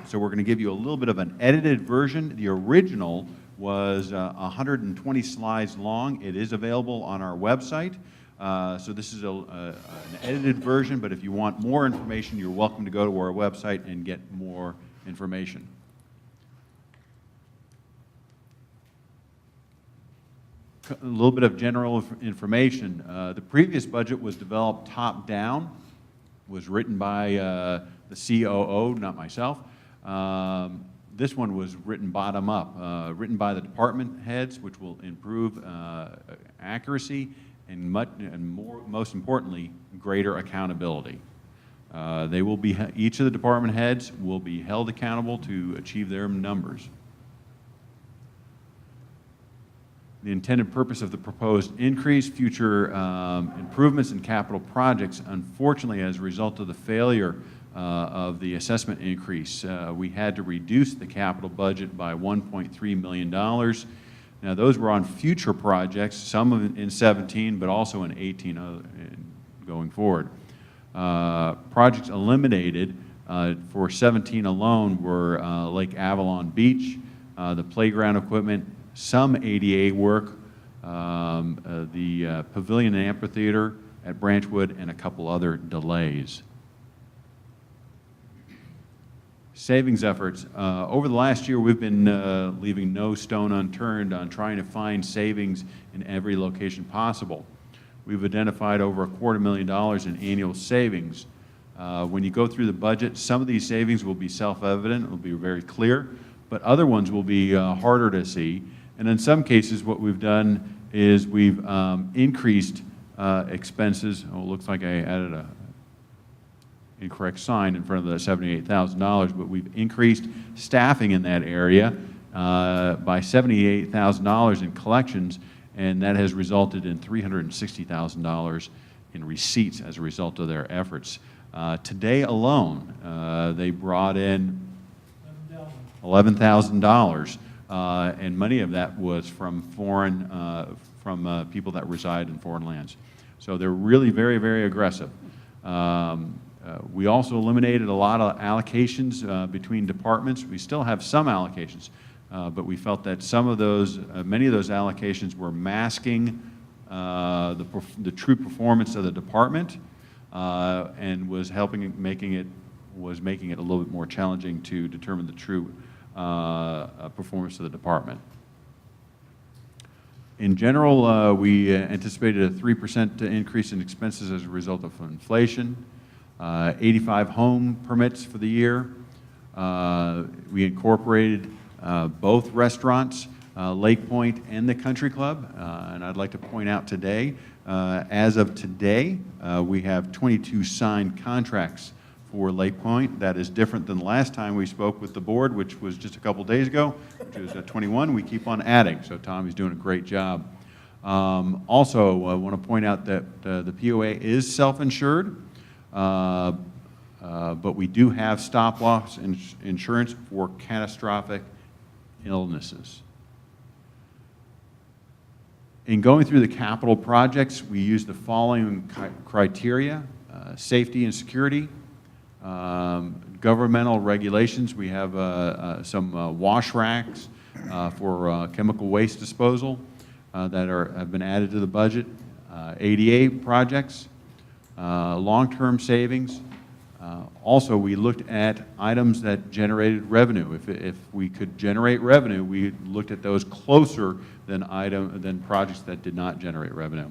So we're going to give you a little bit of an edited version. The original was 120 slides long. It is available on our website. So this is an edited version, but if you want more information, you're welcome to go to our website and get more information. A little bit of general information. The previous budget was developed top-down, was written by the COO, not myself. This one was written bottom-up, written by the department heads, which will improve accuracy and most importantly, greater accountability. They will be, each of the department heads will be held accountable to achieve their numbers. The intended purpose of the proposed increase, future improvements in capital projects. Unfortunately, as a result of the failure of the assessment increase, we had to reduce the capital budget by $1.3 million. Now, those were on future projects, some in 17, but also in 18 going forward. Projects eliminated for 17 alone were Lake Avalon Beach, the playground equipment, some ADA work, the pavilion and amphitheater at Branchwood, and a couple other delays. savings efforts. Over the last year, we've been leaving no stone unturned on trying to find savings in every location possible. We've identified over $250,000 in annual savings. When you go through the budget, some of these savings will be self-evident, will be very clear, but other ones will be harder to see. And in some cases, what we've done is we've increased expenses. Oh, it looks like I added a incorrect sign in front of the $78,000, but we've increased staffing in that area by $78,000 in collections, and that has resulted in $360,000 in receipts as a result of their efforts. Today alone, they brought in $11,000, and money of that was from people that reside in foreign lands. So they're really very, very aggressive. We also eliminated a lot of allocations between departments. We still have some allocations, but we felt that some of those, many of those allocations were masking the true performance of the department, and was making it a little bit more challenging to determine the true performance of the department. In general, we anticipated a 3% increase in expenses as a result of inflation. 85 home permits for the year. We incorporated both restaurants, Lake Point and the Country Club, and I'd like to point out today, as of today, we have 22 signed contracts for Lake Point. That is different than the last time we spoke with the board, which was just a couple days ago, which was at 21. We keep on adding, so Tommy's doing a great job. Also, I want to point out that the POA is self-insured, but we do have stop-loss insurance for catastrophic illnesses. In going through the capital projects, we use the following criteria: safety and security, governmental regulations. We have some wash racks for chemical waste disposal that have been added to the budget, ADA projects, long-term savings. Also, we looked at items that generated revenue. If we could generate revenue, we looked at those closer than projects that did not generate revenue.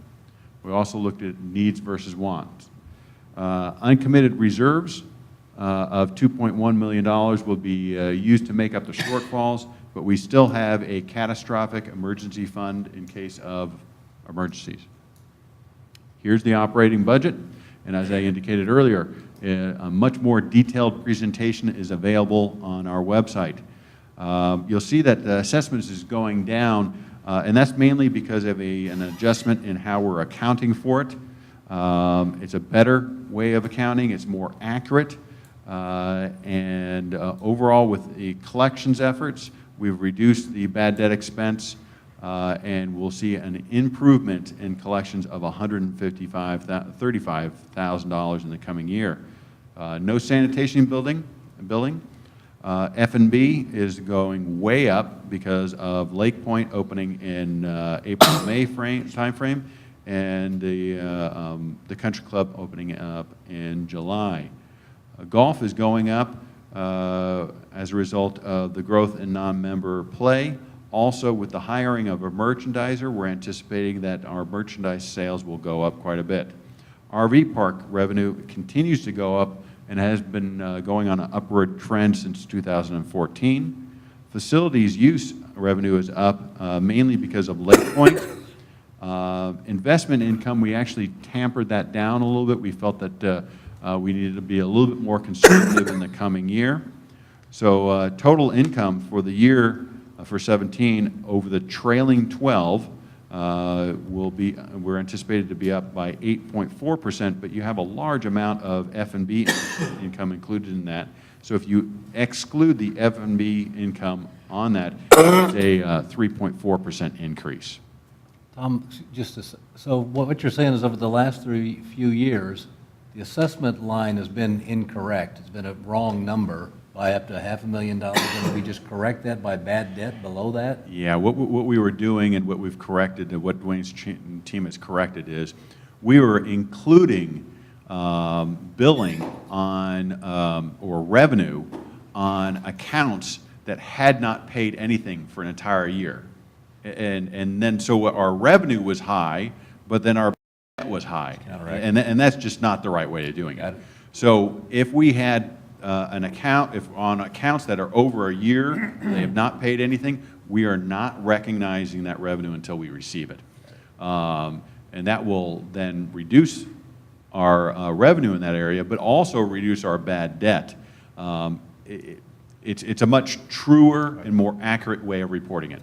We also looked at needs versus wants. Uncommitted reserves of $2.1 million will be used to make up the shortfalls, but we still have a catastrophic emergency fund in case of emergencies. Here's the operating budget, and as I indicated earlier, a much more detailed presentation is available on our website. You'll see that the assessments is going down, and that's mainly because of an adjustment in how we're accounting for it. It's a better way of accounting, it's more accurate, and overall with the collections efforts, we've reduced the bad debt expense, and we'll see an improvement in collections of $135,000 in the coming year. No sanitation billing. F&B is going way up because of Lake Point opening in April-May timeframe, and the Country Club opening up in July. Golf is going up as a result of the growth in non-member play. Also, with the hiring of a merchandiser, we're anticipating that our merchandise sales will go up quite a bit. RV park revenue continues to go up and has been going on an upward trend since 2014. Facilities use revenue is up mainly because of Lake Point. Investment income, we actually tampered that down a little bit. We felt that we needed to be a little bit more conservative in the coming year. So total income for the year for 17 over the trailing 12 we're anticipated to be up by 8.4%, but you have a large amount of F&B income included in that. So if you exclude the F&B income on that, it's a 3.4% increase. Tom, so what you're saying is over the last few years, the assessment line has been incorrect. It's been a wrong number by up to $500,000, and we just correct that by bad debt below that? Yeah, what we were doing and what we've corrected and what Dwayne's team has corrected is we were including billing on, or revenue on accounts that had not paid anything for an entire year. And then, so our revenue was high, but then our debt was high. And that's just not the right way of doing it. So if we had an account, if on accounts that are over a year, they have not paid anything, we are not recognizing that revenue until we receive it. And that will then reduce our revenue in that area, but also reduce our bad debt. It's a much truer and more accurate way of reporting it.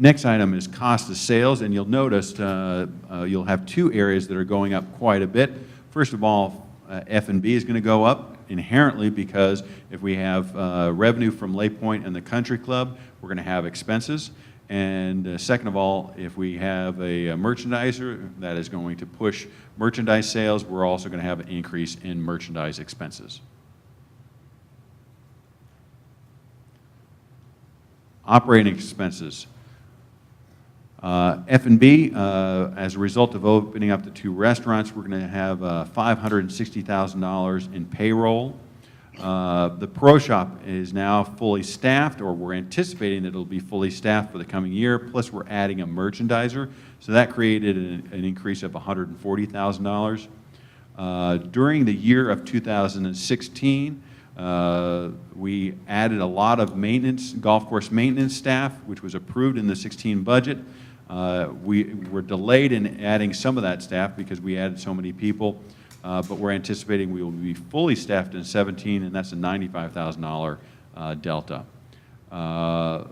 Next item is cost of sales, and you'll notice you'll have two areas that are going up quite a bit. First of all, F&B is going to go up inherently because if we have revenue from Lay Point and the Country Club, we're going to have expenses. And second of all, if we have a merchandiser that is going to push merchandise sales, we're also going to have an increase in merchandise expenses. Operating expenses. F&B, as a result of opening up the 2 restaurants, we're going to have $560,000 in payroll. The Pro Shop is now fully staffed, or we're anticipating that it'll be fully staffed for the coming year, plus we're adding a merchandiser. So that created an increase of $140,000. During the year of 2016, we added a lot of maintenance, golf course maintenance staff, which was approved in the 16 budget. We were delayed in adding some of that staff because we added so many people, but we're anticipating we will be fully staffed in 17, and that's a $95,000 delta. For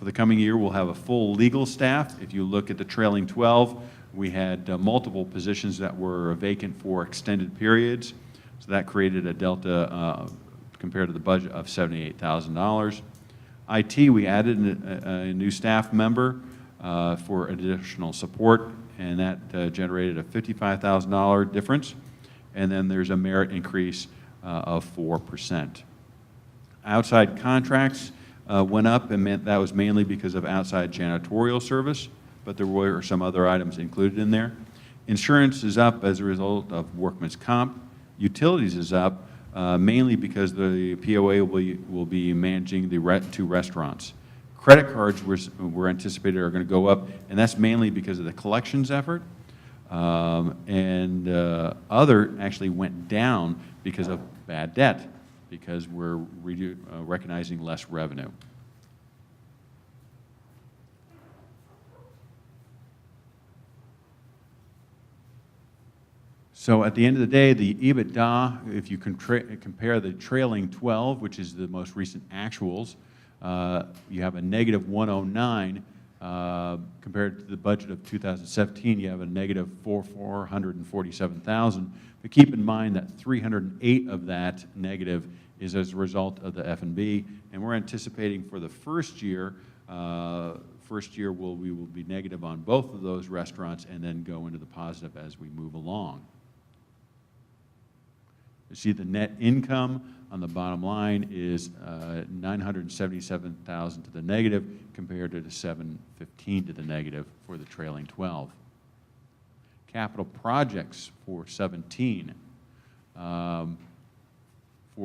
the coming year, we'll have a full legal staff. If you look at the trailing 12, we had multiple positions that were vacant for extended periods. So that created a delta compared to the budget of $78,000. IT, we added a new staff member for additional support, and that generated a $55,000 difference. And then there's a merit increase of 4%. Outside contracts went up, and that was mainly because of outside janitorial service, but there were some other items included in there. Insurance is up as a result of workman's comp. Utilities is up mainly because the POA will be managing the 2 restaurants. Credit cards we're anticipated are going to go up, and that's mainly because of the collections effort. Other actually went down because of bad debt, because we're recognizing less revenue. So at the end of the day, the EBITDA, if you compare the trailing 12, which is the most recent actuals, you have a negative 109. Compared to the budget of 2017, you have a negative 447,000. But keep in mind that 308 of that negative is as a result of the F&B, and we're anticipating for the first year we will be negative on both of those restaurants and then go into the positive as we move along. You see the net income on the bottom line is 977,000 to the negative compared to the 715 to the negative for the trailing 12. Capital projects for 17. For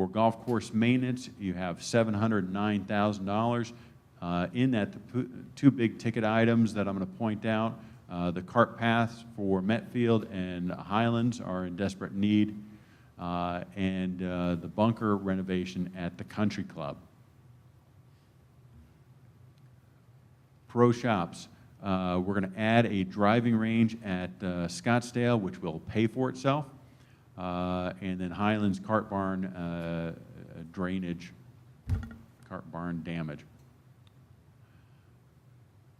golf course maintenance, you have $709,000. In that, the 2 big ticket items that I'm going to point out, the cart paths for Metfield and Highlands are in desperate need. And the bunker renovation at the Country Club. Pro Shops, we're going to add a driving range at Scottsdale, which will pay for itself, and then Highlands Cart Barn drainage, cart barn damage.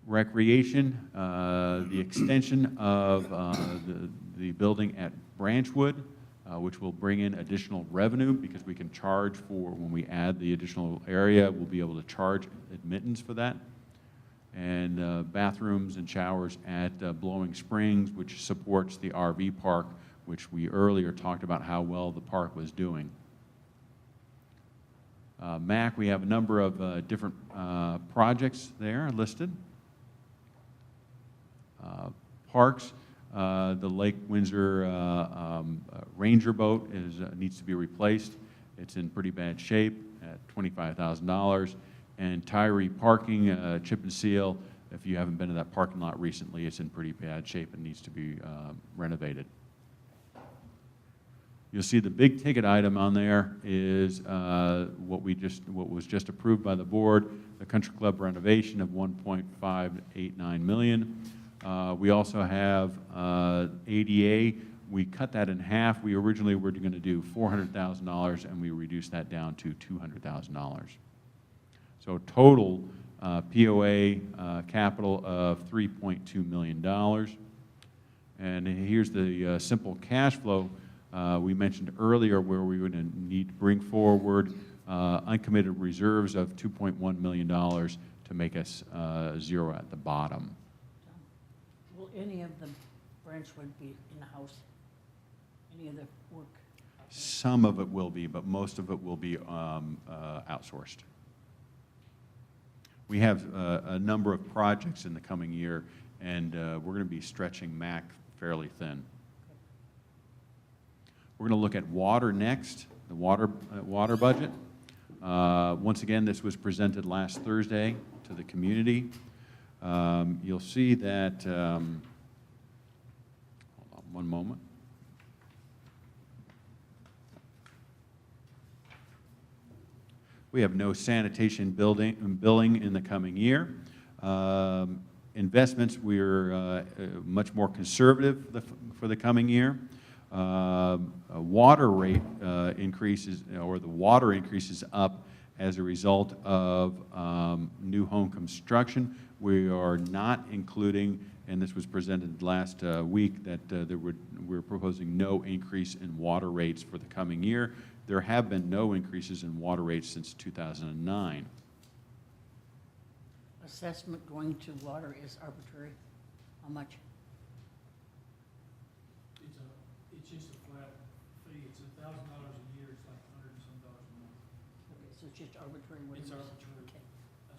Recreation, the extension of the building at Branchwood, which will bring in additional revenue because we can charge for, when we add the additional area, we'll be able to charge admittance for that. And bathrooms and showers at Blowing Springs, which supports the RV park, which we earlier talked about how well the park was doing. MAC, we have a number of different projects there listed. Parks, The Lake Windsor Ranger boat needs to be replaced. It's in pretty bad shape at $25,000. And Tyree Parking, chip and seal, if you haven't been to that parking lot recently, it's in pretty bad shape and needs to be renovated. You'll see the big ticket item on there is what was just approved by the board, the country club renovation of $1.589 million. We also have ADA. We cut that in half. We originally were going to do $400,000, and we reduced that down to $200,000. So total POA capital of $3.2 million. And here's the simple cash flow we mentioned earlier, where we would need to bring forward uncommitted reserves of $2.1 million to make us zero at the bottom. Will any of the branch would be in-house? Any of the work? Some of it will be, but most of it will be outsourced. We have a number of projects in the coming year, and we're going to be stretching MAC fairly thin. We're going to look at water next, the water budget. Once again, this was presented last Thursday to the community. You'll see that, hold on one moment. We have no sanitation billing in the coming year. Investments, we're much more conservative for the coming year. Water rate increases, or the water increases up as a result of new home construction. We are not including, and this was presented last week, that we're proposing no increase in water rates for the coming year. There have been no increases in water rates since 2009. Assessment going to water is arbitrary. How much? It's just a flat fee. It's $1,000 a year. It's like $100 and some a month. Okay, so it's just arbitrary. what It's it is? arbitrary. Okay.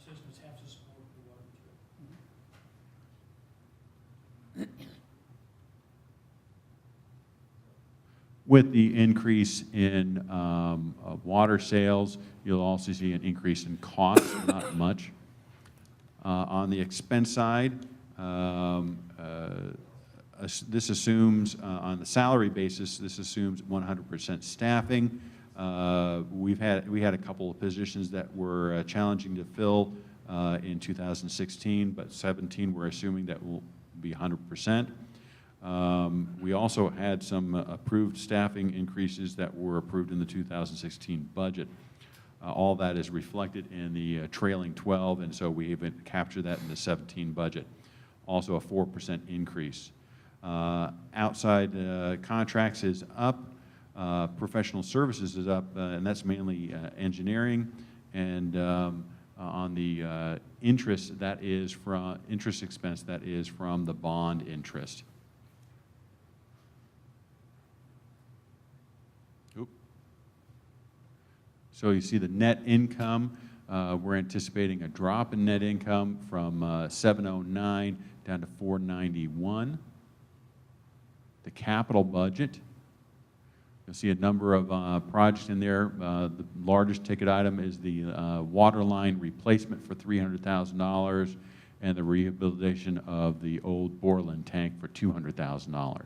Assessments have to support the water district. With the increase in water sales, you'll also see an increase in costs, not much. On the expense side, this assumes, on the salary basis, this assumes 100% staffing. We had a couple of positions that were challenging to fill in 2016, but 17 we're assuming that will be 100%. We also had some approved staffing increases that were approved in the 2016 budget. All that is reflected in the trailing 12, and so we even captured that in the 17 budget. Also a 4% increase. Outside contracts is up. Professional services is up, and that's mainly engineering. And on the interest, that is from interest expense, that is from the bond interest. So you see the net income, we're anticipating a drop in net income from 709 down to 491. The capital budget, you'll see a number of projects in there. The largest ticket item is the water line replacement for $300,000 and the rehabilitation of the old Borland tank for $200,000.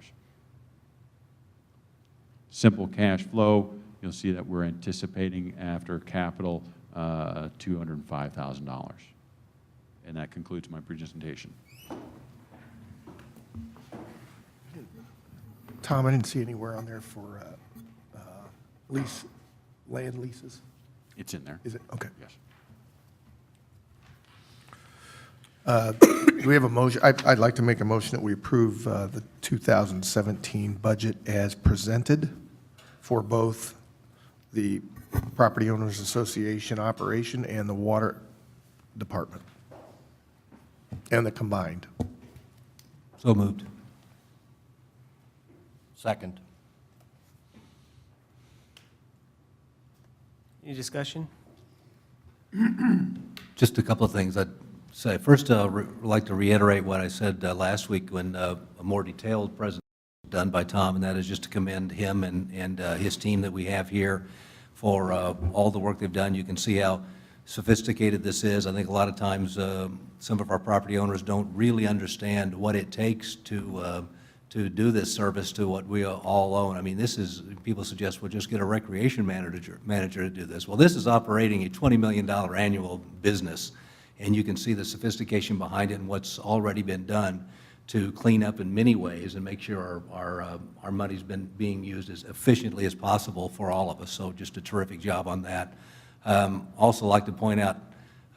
Simple cash flow, you'll see that we're anticipating after capital $205,000. And that concludes my presentation. Tom, I didn't see anywhere on there for land leases. It's in there. Is it? Okay. Yes. Do we have a motion? I'd like to make a motion that we approve the 2017 budget as presented for both the Property Owners Association operation and the Water Department, and the combined. So moved. Second. Any discussion? Just a couple of things. say, first, I'd like to reiterate what I said last week when a more detailed presentation was done by Tom, and that is just to commend him and his team that we have here for all the work they've done. You can see how sophisticated this is. I think a lot of times some of our property owners don't really understand what it takes to do this service to what we all own. I mean, this is, people suggest, well, just get a recreation manager to do this. Well, this is operating a $20 million annual business, and you can see the sophistication behind it and what's already been done to clean up in many ways and make sure our money's been being used as efficiently as possible for all of us. So just a terrific job on that. Also like to point out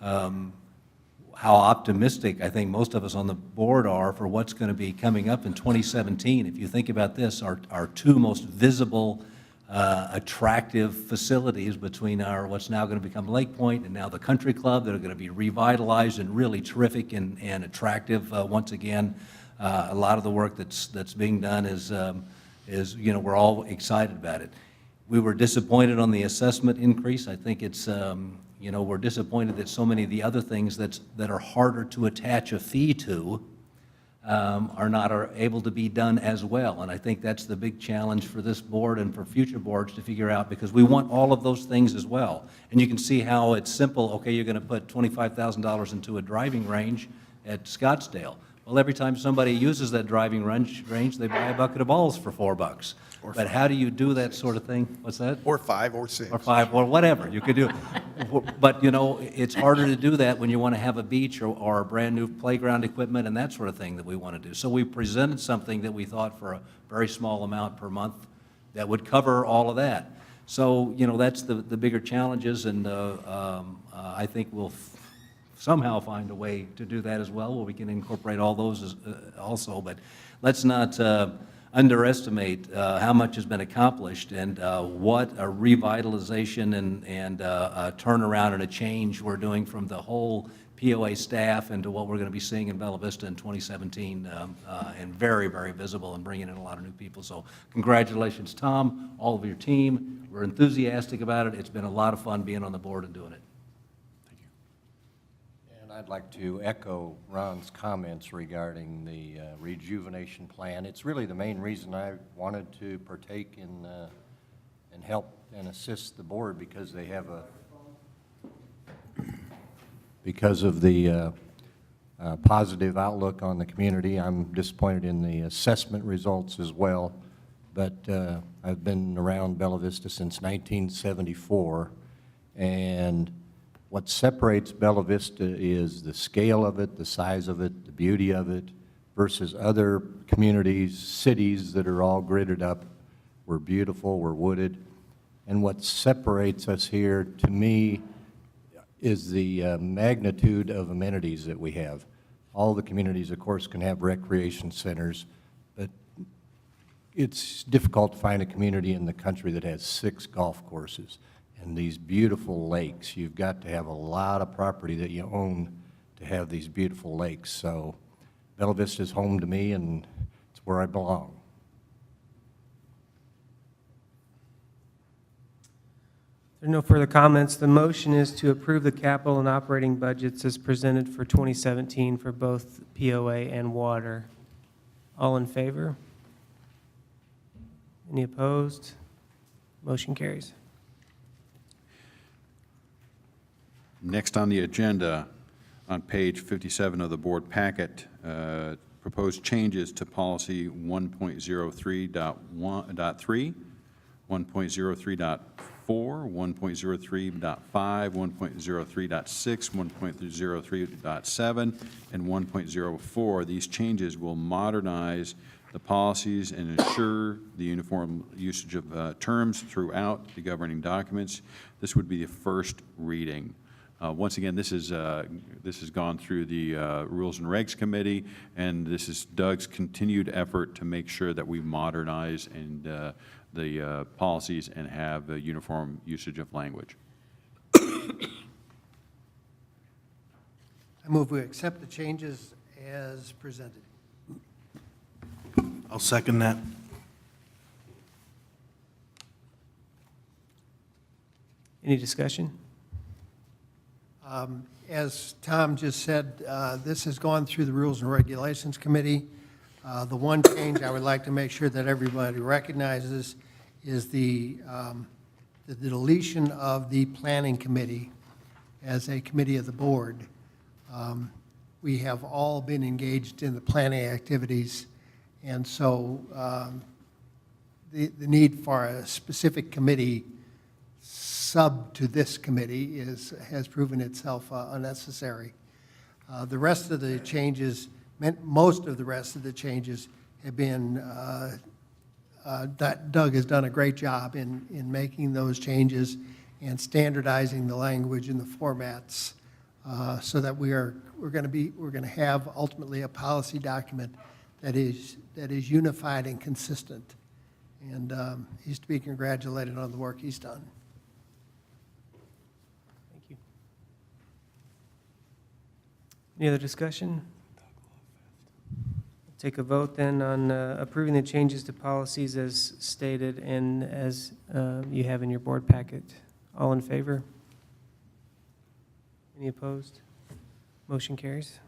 how optimistic I think most of us on the board are for what's going to be coming up in 2017. If you think about this, our two most visible, attractive facilities between what's now going to become Lake Point and now the Country Club that are going to be revitalized and really terrific and attractive once again. A lot of the work that's being done is we're all excited about it. We were disappointed on the assessment increase. I think it's we're disappointed that so many of the other things that are harder to attach a fee to are able to be done as well. And I think that's the big challenge for this board and for future boards to figure out, because we want all of those things as well. And you can see how it's simple. Okay, you're going to put $25,000 into a driving range at Scottsdale. Well, every time somebody uses that driving range, they buy a bucket of balls for $4. But how do you do that sort of thing? What's that? Or 5 or 6. Or 5, or whatever you could do. But, it's harder to do that when you want to have a beach or a brand-new playground equipment and that sort of thing that we want to do. So we presented something that we thought for a very small amount per month that would cover all of that. So, that's the bigger challenges, and I think we'll somehow find a way to do that as well, where we can incorporate all those also. But let's not underestimate how much has been accomplished and what a revitalization and a turnaround and a change we're doing from the whole POA staff into what we're going to be seeing in Bella Vista in 2017, and very, very visible and bringing in a lot of new people. So congratulations, Tom, all of your team. We're enthusiastic about it. It's been a lot of fun being on the board and doing it. I'd like to echo Ron's comments regarding the rejuvenation plan. It's really the main reason I wanted to partake in and help and assist the board, because they have because of the positive outlook on the community. I'm disappointed in the assessment results as well, but I've been around Bella Vista since 1974, and what separates Bella Vista is the scale of it, the size of it, the beauty of it, versus other communities, cities that are all gridded up. We're beautiful, we're wooded. And what separates us here, to me, is the magnitude of amenities that we have. All the communities, of course, can have recreation centers, but it's difficult to find a community in the country that has 6 golf courses and these beautiful lakes. You've got to have a lot of property that you own to have these beautiful lakes. So Bella Vista is home to me, and it's where I belong. If there are no further comments, the motion is to approve the capital and operating budgets as presented for 2017 for both POA and water. All in favor? Any opposed? Motion carries. Next on the agenda, on page 57 of the board packet, proposed changes to policy 1.03.3, 1.03.4, 1.03.5, 1.03.6, 1.03.7, and 1.04. These changes will modernize the policies and ensure the uniform usage of terms throughout the governing documents. This would be the first reading. Once again, this has gone through the Rules and Regs Committee, and this is Doug's continued effort to make sure that we modernize and the policies and have a uniform usage of language. I move we accept the changes as presented. I'll second that. Any discussion? as Tom just said, this has gone through the Rules and Regulations Committee. The one change I would like to make sure that everybody recognizes is the deletion of the Planning Committee as a committee of the board. We have all been engaged in the planning activities, and so the need for a specific committee sub to this committee has proven itself unnecessary. The rest of the changes, most of the rest of the changes have been, that Doug has done a great job in making those changes and standardizing the language and the formats so that we're going to have ultimately a policy document that is unified and consistent. And he's to be congratulated on the work he's done. Thank you. Any other discussion? Take a vote then on approving the changes to policies as stated and as you have in your board packet. All in favor? Any opposed? Motion carries.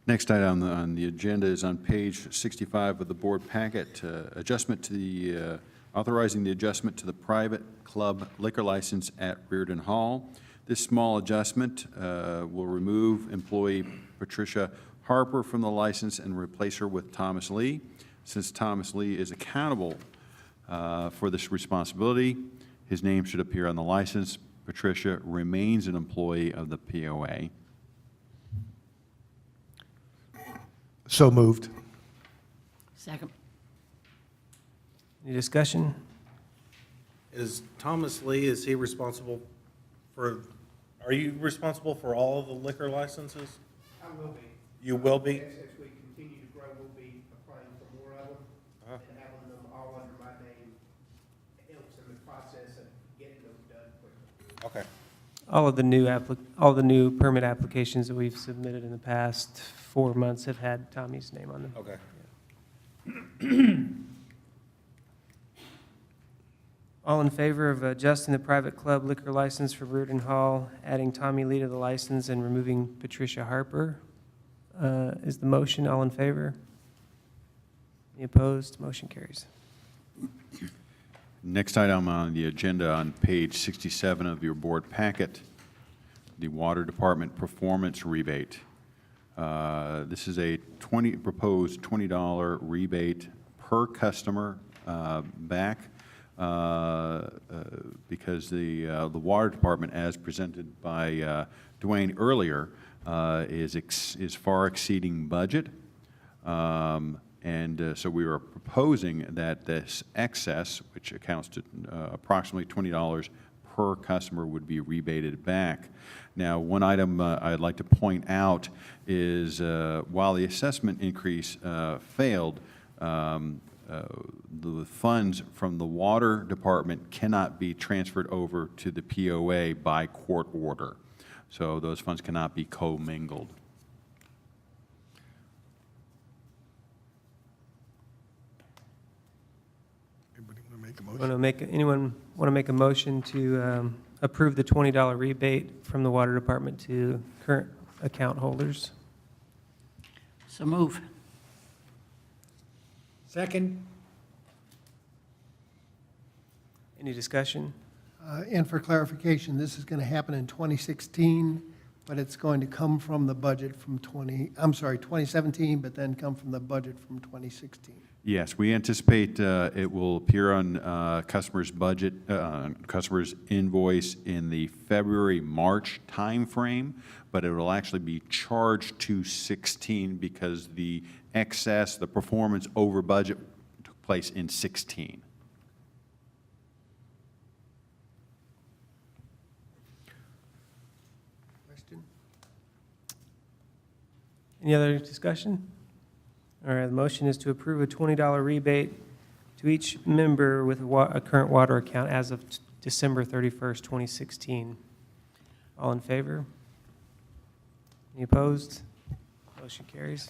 Next item on the agenda is on page 65 of the board packet, adjustment to the, authorizing the adjustment to the private club liquor license at Reardon Hall. This small adjustment will remove employee Patricia Harper from the license and replace her with Thomas Lee. Since Thomas Lee is accountable for this responsibility, his name should appear on the license. Patricia remains an employee of the POA. So moved. Second. Any discussion? Is Thomas Lee, is he responsible for, are you responsible for all of the liquor licenses? I will be. You will be? As we continue to grow, we'll be applying for more of them, and having them all under my name helps in the process of getting them done quickly. Okay. All of the new permit applications that we've submitted in the past 4 months have had Tommy's name on them. Okay. All in favor of adjusting the private club liquor license for Reardon Hall, adding Tommy Lee to the license and removing Patricia Harper? Is the motion? All in favor? Any opposed? Motion carries. Next item on the agenda on page 67 of your board packet, the Water Department performance rebate. This is a proposed $20 rebate per customer back because the Water Department, as presented by Dwayne earlier, is far exceeding budget. So we are proposing that this excess, which accounts to approximately $20 per customer, would be rebated back. Now, one item I'd like to point out is while the assessment increase failed, the funds from the Water Department cannot be transferred over to the POA by court order. So those funds cannot be commingled. Anyone want to make a motion to approve the $20 rebate from the Water Department to current account holders? So move. Second. Any discussion? And for clarification, this is going to happen in 2016, but it's going to come from the budget from 2017, but then come from the budget from 2016. Yes, we anticipate it will appear on customers' budget, customers' invoice in the February-March timeframe, but it will actually be charged to 16 because the excess, the performance over budget took place in 16. Question? Any other discussion? All right, the motion is to approve a $20 rebate to each member with a current water account as of December 31st, 2016. All in favor? Any opposed? Motion carries.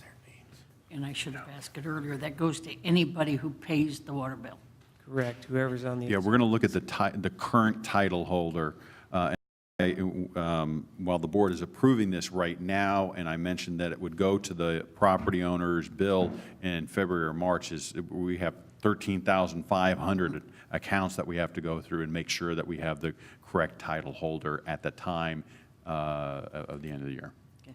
And I should have asked it earlier, that goes to anybody who pays the water bill. Correct, whoever's on the. Yeah, we're going to look at the current title holder while the board is approving this right now, and I mentioned that it would go to the property owner's bill in February or March, is we have 13,500 accounts that we have to go through and make sure that we have the correct title holder at the time of the end of the year. Okay.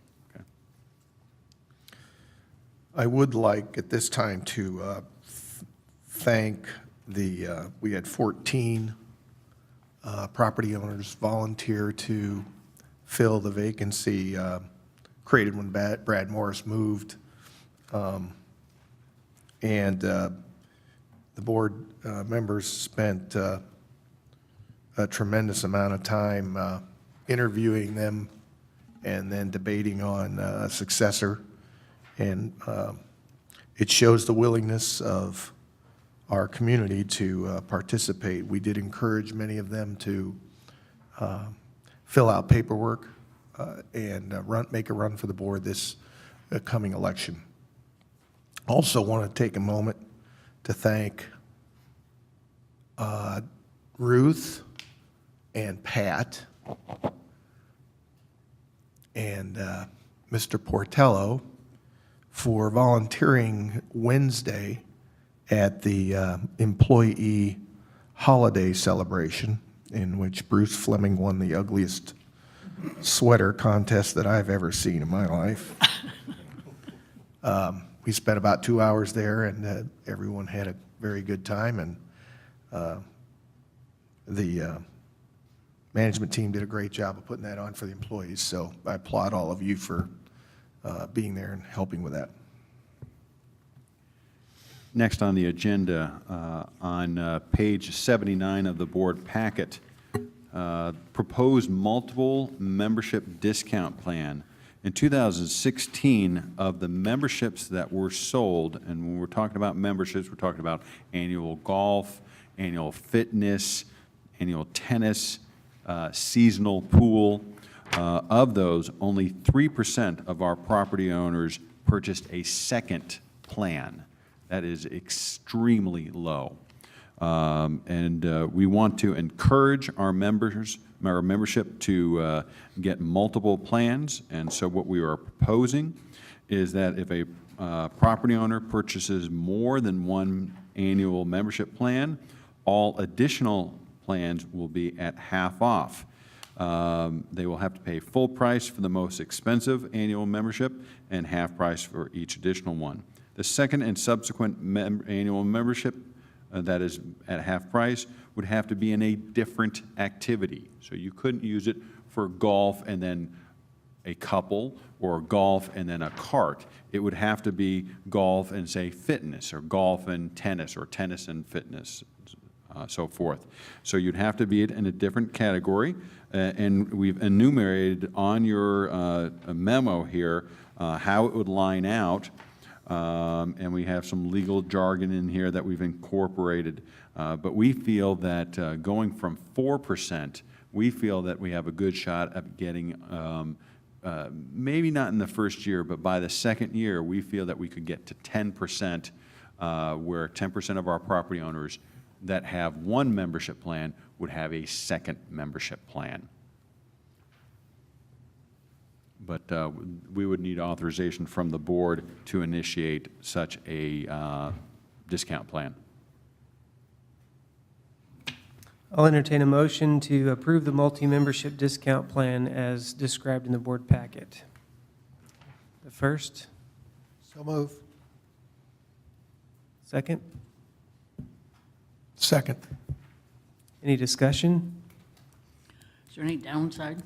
I would like at this time to thank we had 14 property owners volunteer to fill the vacancy created when Brad Morris moved. And the board members spent a tremendous amount of time interviewing them and then debating on a successor. And it shows the willingness of our community to participate. We did encourage many of them to fill out paperwork and make a run for the board this coming election. Also want to take a moment to thank Ruth and Pat and Mr. Portello for volunteering Wednesday at the employee holiday celebration, in which Bruce Fleming won the ugliest sweater contest that I've ever seen in my life. We spent about 2 hours there, and everyone had a very good time, and the management team did a great job of putting that on for the employees, so I applaud all of you for being there and helping with that. Next on the agenda, on page 79 of the board packet, proposed multiple membership discount plan. In 2016, of the memberships that were sold, and when we're talking about memberships, we're talking about annual golf, annual fitness, annual tennis, seasonal pool. Of those, only 3% of our property owners purchased a second plan. That is extremely low. And we want to encourage our membership to get multiple plans. And so what we are proposing is that if a property owner purchases more than one annual membership plan, all additional plans will be at half off. They will have to pay full price for the most expensive annual membership and half price for each additional one. The second and subsequent annual membership that is at half price would have to be in a different activity. So you couldn't use it for golf and then a couple, or golf and then a cart. It would have to be golf and, say, fitness, or golf and tennis, or tennis and fitness, so forth. So you'd have to be in a different category, and we've enumerated on your memo here how it would line out. And we have some legal jargon in here that we've incorporated. But we feel that going from 4%, we feel that we have a good shot at getting, maybe not in the first year, but by the second year, we feel that we could get to 10%, where 10% of our property owners that have one membership plan would have a second membership plan. But we would need authorization from the board to initiate such a discount plan. I'll entertain a motion to approve the multi-membership discount plan as described in the board packet. The first. So move. Second. Second. Any discussion? Is there any downside?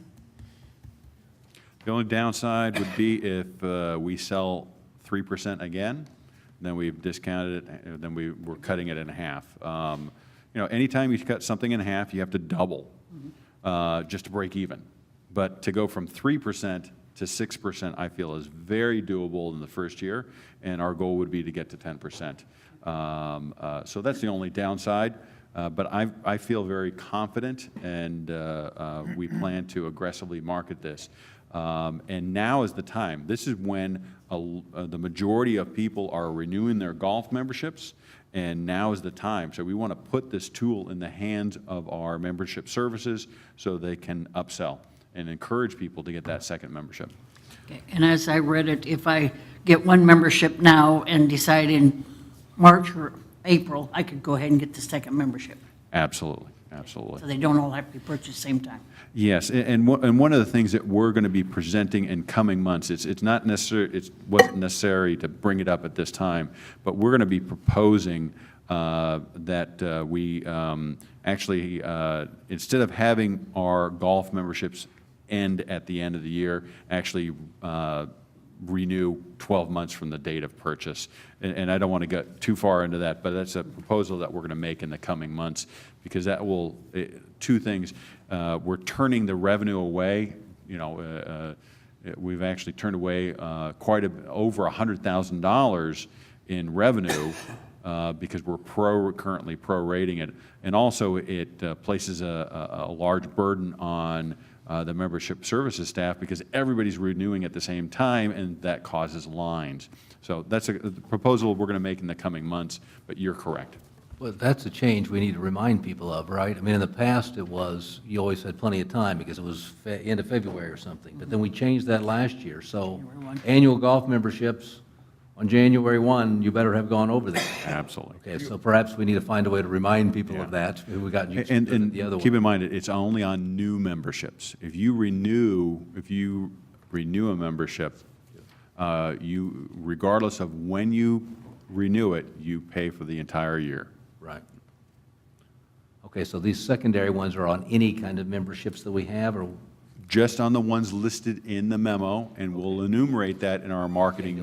The only downside would be if we sell 3% again, then we've discounted it, then we're cutting it in half. You know, anytime you cut something in half, you have to double just to break even. But to go from 3% to 6%, I feel is very doable in the first year, and our goal would be to get to 10%. So that's the only downside. But I feel very confident, and we plan to aggressively market this. And now is the time. This is when the majority of people are renewing their golf memberships, and now is the time. So we want to put this tool in the hands of our membership services so they can upsell. and encourage people to get that second membership. Okay, and as I read it, if I get one membership now and decide in March or April, I could go ahead and get the second membership. Absolutely, absolutely. So they don't all have to be purchased same time. Yes, and one of the things that we're going to be presenting in coming months, it's not necessary, it wasn't necessary to bring it up at this time, but we're going to be proposing that we actually, instead of having our golf memberships end at the end of the year, actually renew 12 months from the date of purchase. And I don't want to get too far into that, but that's a proposal that we're going to make in the coming months, because that will, two things. We're turning the revenue away. We've actually turned away over $100,000 in revenue because we're currently prorating it. And also, it places a large burden on the membership services staff, because everybody's renewing at the same time, and that causes lines. So that's a proposal we're going to make in the coming months, but you're correct. Well, that's a change we need to remind people of, right? I mean, in the past, it was, you always had plenty of time because it was end of February or something. But then we changed that last year. So annual golf memberships on January 1, you better have gone over that. Absolutely. Okay, so perhaps we need to find a way to remind people of that, who we got used to And the other one. keep in mind, it's only on new memberships. If you renew a membership, regardless of when you renew it, you pay for the entire year. Right. Okay, so these secondary ones are on any kind of memberships that we have, or? Just on the ones listed in the memo, and we'll enumerate that in our marketing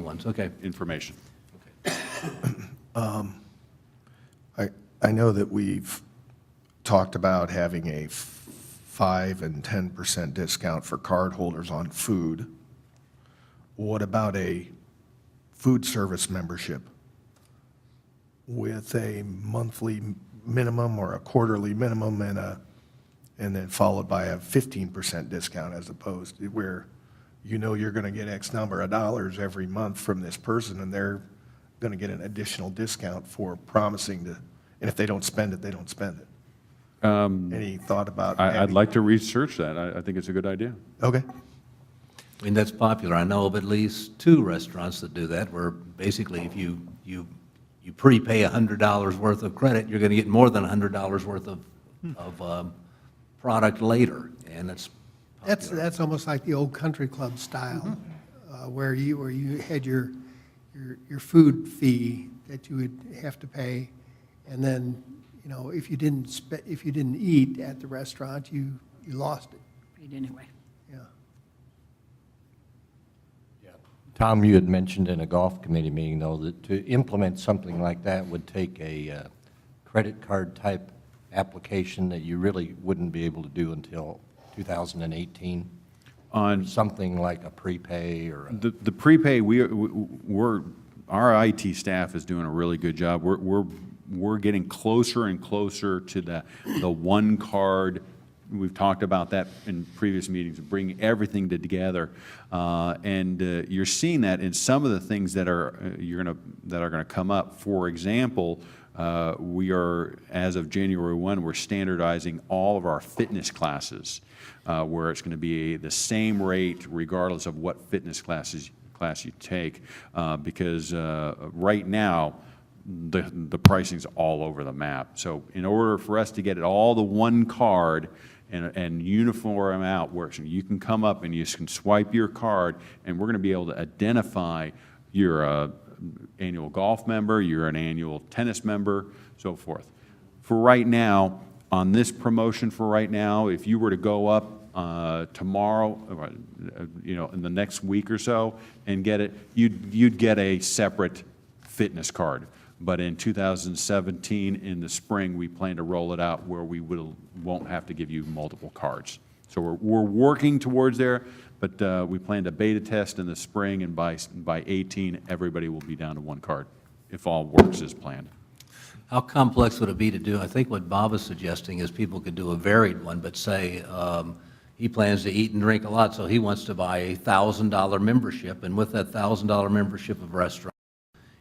information. I know that we've talked about having a 5 and 10% discount for cardholders on food. What about a food service membership with a monthly minimum or a quarterly minimum and then followed by a 15% discount, as opposed to where you're going to get X number of dollars every month from this person, and they're going to get an additional discount for promising to, and if they don't spend it, they don't spend it. Any thought about I'd like to research that. I think it's a good idea. Okay. I mean, that's popular. I know of at least 2 restaurants that do that, where basically if you prepay $100 worth of credit, you're going to get more than $100 worth of product later, and it's popular. That's almost like the old country club style, where you had your food fee that you would have to pay, and then if you didn't eat at the restaurant, you lost it. Paid anyway. Yeah. Tom, you had mentioned in a golf committee meeting, though, that to implement something like that would take a credit card type application that you really wouldn't be able to do until 2018? On something like a prepay or the prepay, our IT staff is doing a really good job. We're getting closer and closer to the one card. We've talked about that in previous meetings, bringing everything together, and you're seeing that in some of the things that are going to come up. For example, we are, as of January 1, we're standardizing all of our fitness classes, where it's going to be the same rate regardless of what fitness class you take, because right now the pricing's all over the map. So in order for us to get it all to one card and uniform out, where you can come up and you can swipe your card, and we're going to be able to identify you're a annual golf member, you're an annual tennis member, so forth. For right now, on this promotion for right now, if you were to go up tomorrow, in the next week or so and get it, you'd get a separate fitness card. But in 2017, in the spring, we plan to roll it out where we won't have to give you multiple cards. So we're working towards there, but we plan to beta test in the spring, and by 18, everybody will be down to one card, if all works as planned. How complex would it be to do? I think what Bob is suggesting is people could do a varied one, but say he plans to eat and drink a lot, so he wants to buy a $1,000 membership, and with that $1,000 membership of restaurant,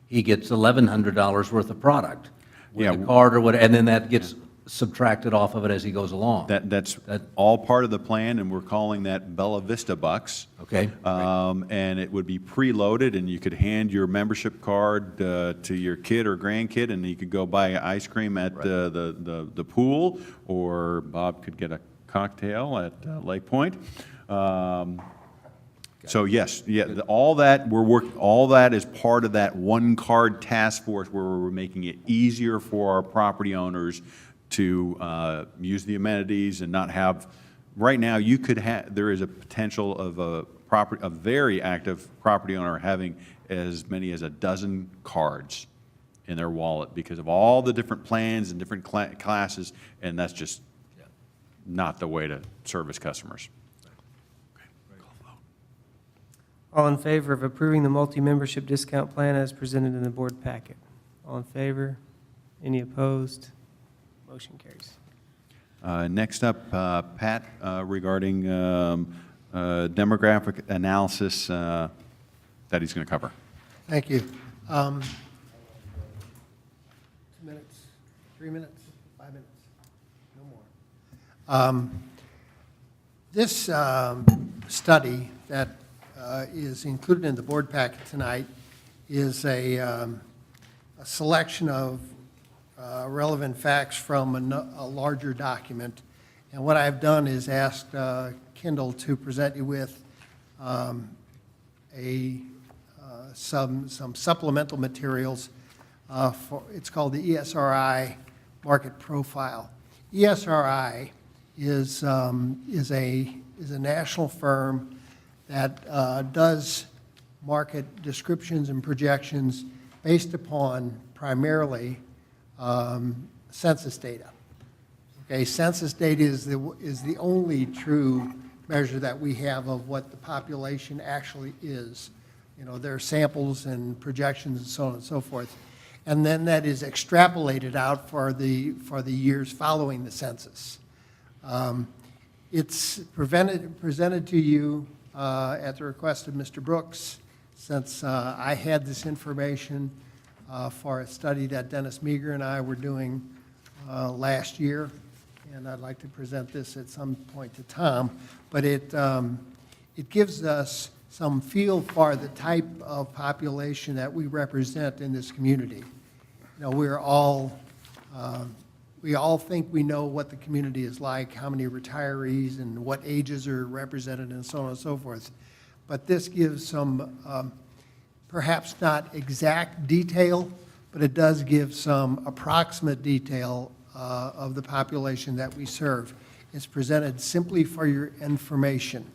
he gets $1,100 worth of product with a card or whatever, and then that gets subtracted off of it as he goes along. That's all part of the plan, and we're calling that Bella Vista Bucks. Okay. And it would be preloaded, and you could hand your membership card to your kid or grandkid, and you could go buy ice cream at the pool, or Bob could get a cocktail at Lake Point. So yes, all that is part of that one card task force where we're making it easier for our property owners to use the amenities and not have. Right now, there is a potential of a very active property owner having as many as a dozen cards in their wallet because of all the different plans and different classes, and that's just not the way to service customers. All in favor of approving the multi-membership discount plan as presented in the board packet? All in favor? Any opposed? Motion carries. Next up, Pat, regarding demographic analysis that he's going to cover. Thank you. 2 minutes, 3 minutes, 5 minutes, no more. This study that is included in the board packet tonight is a selection of relevant facts from a larger document. And what I've done is asked Kendall to present you with some supplemental materials. It's called the ESRI Market Profile. ESRI is a national firm that does market descriptions and projections based upon primarily census data. Okay, census data is the only true measure that we have of what the population actually is. You know, there are samples and projections and so on and so forth. And then that is extrapolated out for the years following the census. It's presented to you at the request of Mr. Brooks, since I had this information for a study that Dennis Meager and I were doing last year, and I'd like to present this at some point to Tom, but it gives us some feel for the type of population that we represent in this community. You know, we all think we know what the community is like, how many retirees and what ages are represented and so on and so forth. But this gives some, perhaps not exact detail, but it does give some approximate detail of the population that we serve. It's presented simply for your information.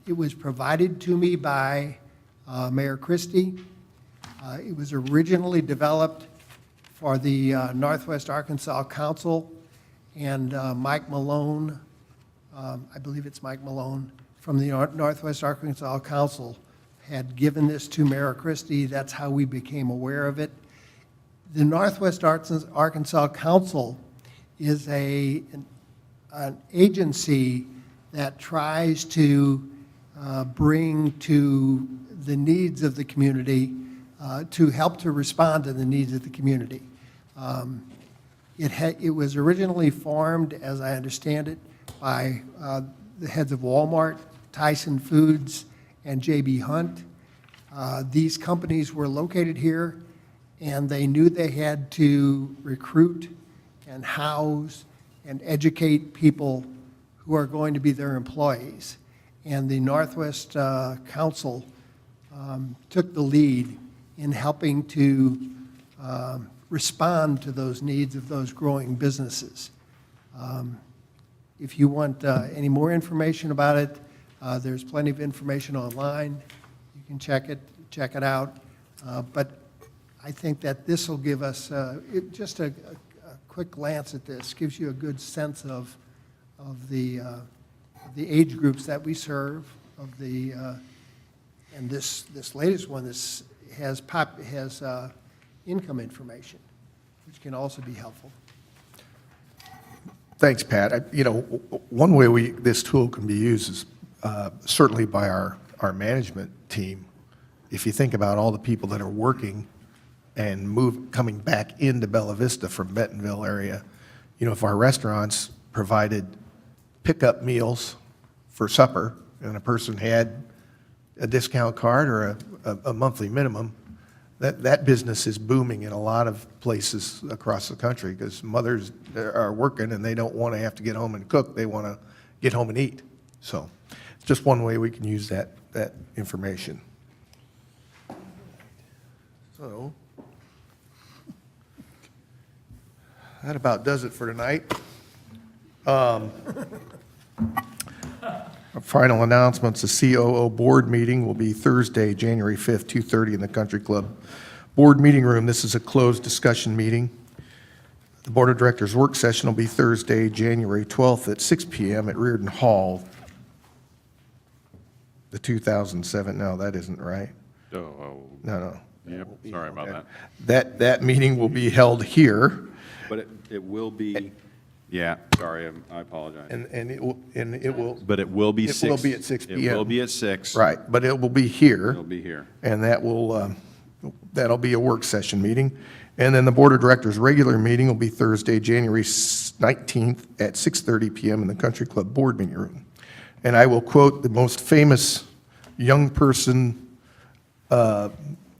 It was provided to me by Mayor Christie. It was originally developed for the Northwest Arkansas Council, and Mike Malone, I believe it's Mike Malone, from the Northwest Arkansas Council had given this to Mayor Christie. That's how we became aware of it. The Northwest Arkansas Council is an agency that tries to bring to the needs of the community, to help to respond to the needs of the community. It was originally formed, as I understand it, by the heads of Walmart, Tyson Foods, and J.B. Hunt. These companies were located here, and they knew they had to recruit and house and educate people who are going to be their employees. And the Northwest Council took the lead in helping to respond to those needs of those growing businesses. If you want any more information about it, there's plenty of information online. You can check it out. But I think that this will give us, just a quick glance at this gives you a good sense of the age groups that we serve, and this latest one has income information, which can also be helpful. Thanks, Pat. You know, one way this tool can be used is certainly by our management team. If you think about all the people that are working and coming back into Bella Vista from Bentonville area, if our restaurants provided pickup meals for supper, and a person had a discount card or a monthly minimum, that business is booming in a lot of places across the country, because mothers are working and they don't want to have to get home and cook, they want to get home and eat. So it's just one way we can use that information. So that about does it for tonight. Our final announcements, the COO board meeting will be Thursday, January 5th, 2:30 in the Country Club Board Meeting Room. This is a closed discussion meeting. The Board of Directors work session will be Thursday, January 12th at 6 p.m. at Reardon Hall. The 2007, no, that isn't right. Oh, No. yep, sorry about Okay. that. That meeting will be held here, But it will be, yeah, sorry, I apologize. and it will. But it will be It 6. will be at 6 p.m. It will be at 6. Right, but it will be here. It'll be here. And that'll be a work session meeting. And then the Board of Directors' regular meeting will be Thursday, January 19th at 6:30 p.m. in the Country Club Board Meeting Room. And I will quote the most famous young person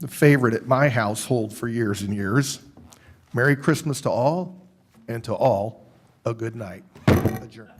favorite at my household for years and years. Merry Christmas to all, and to all, a good night. Adjourned.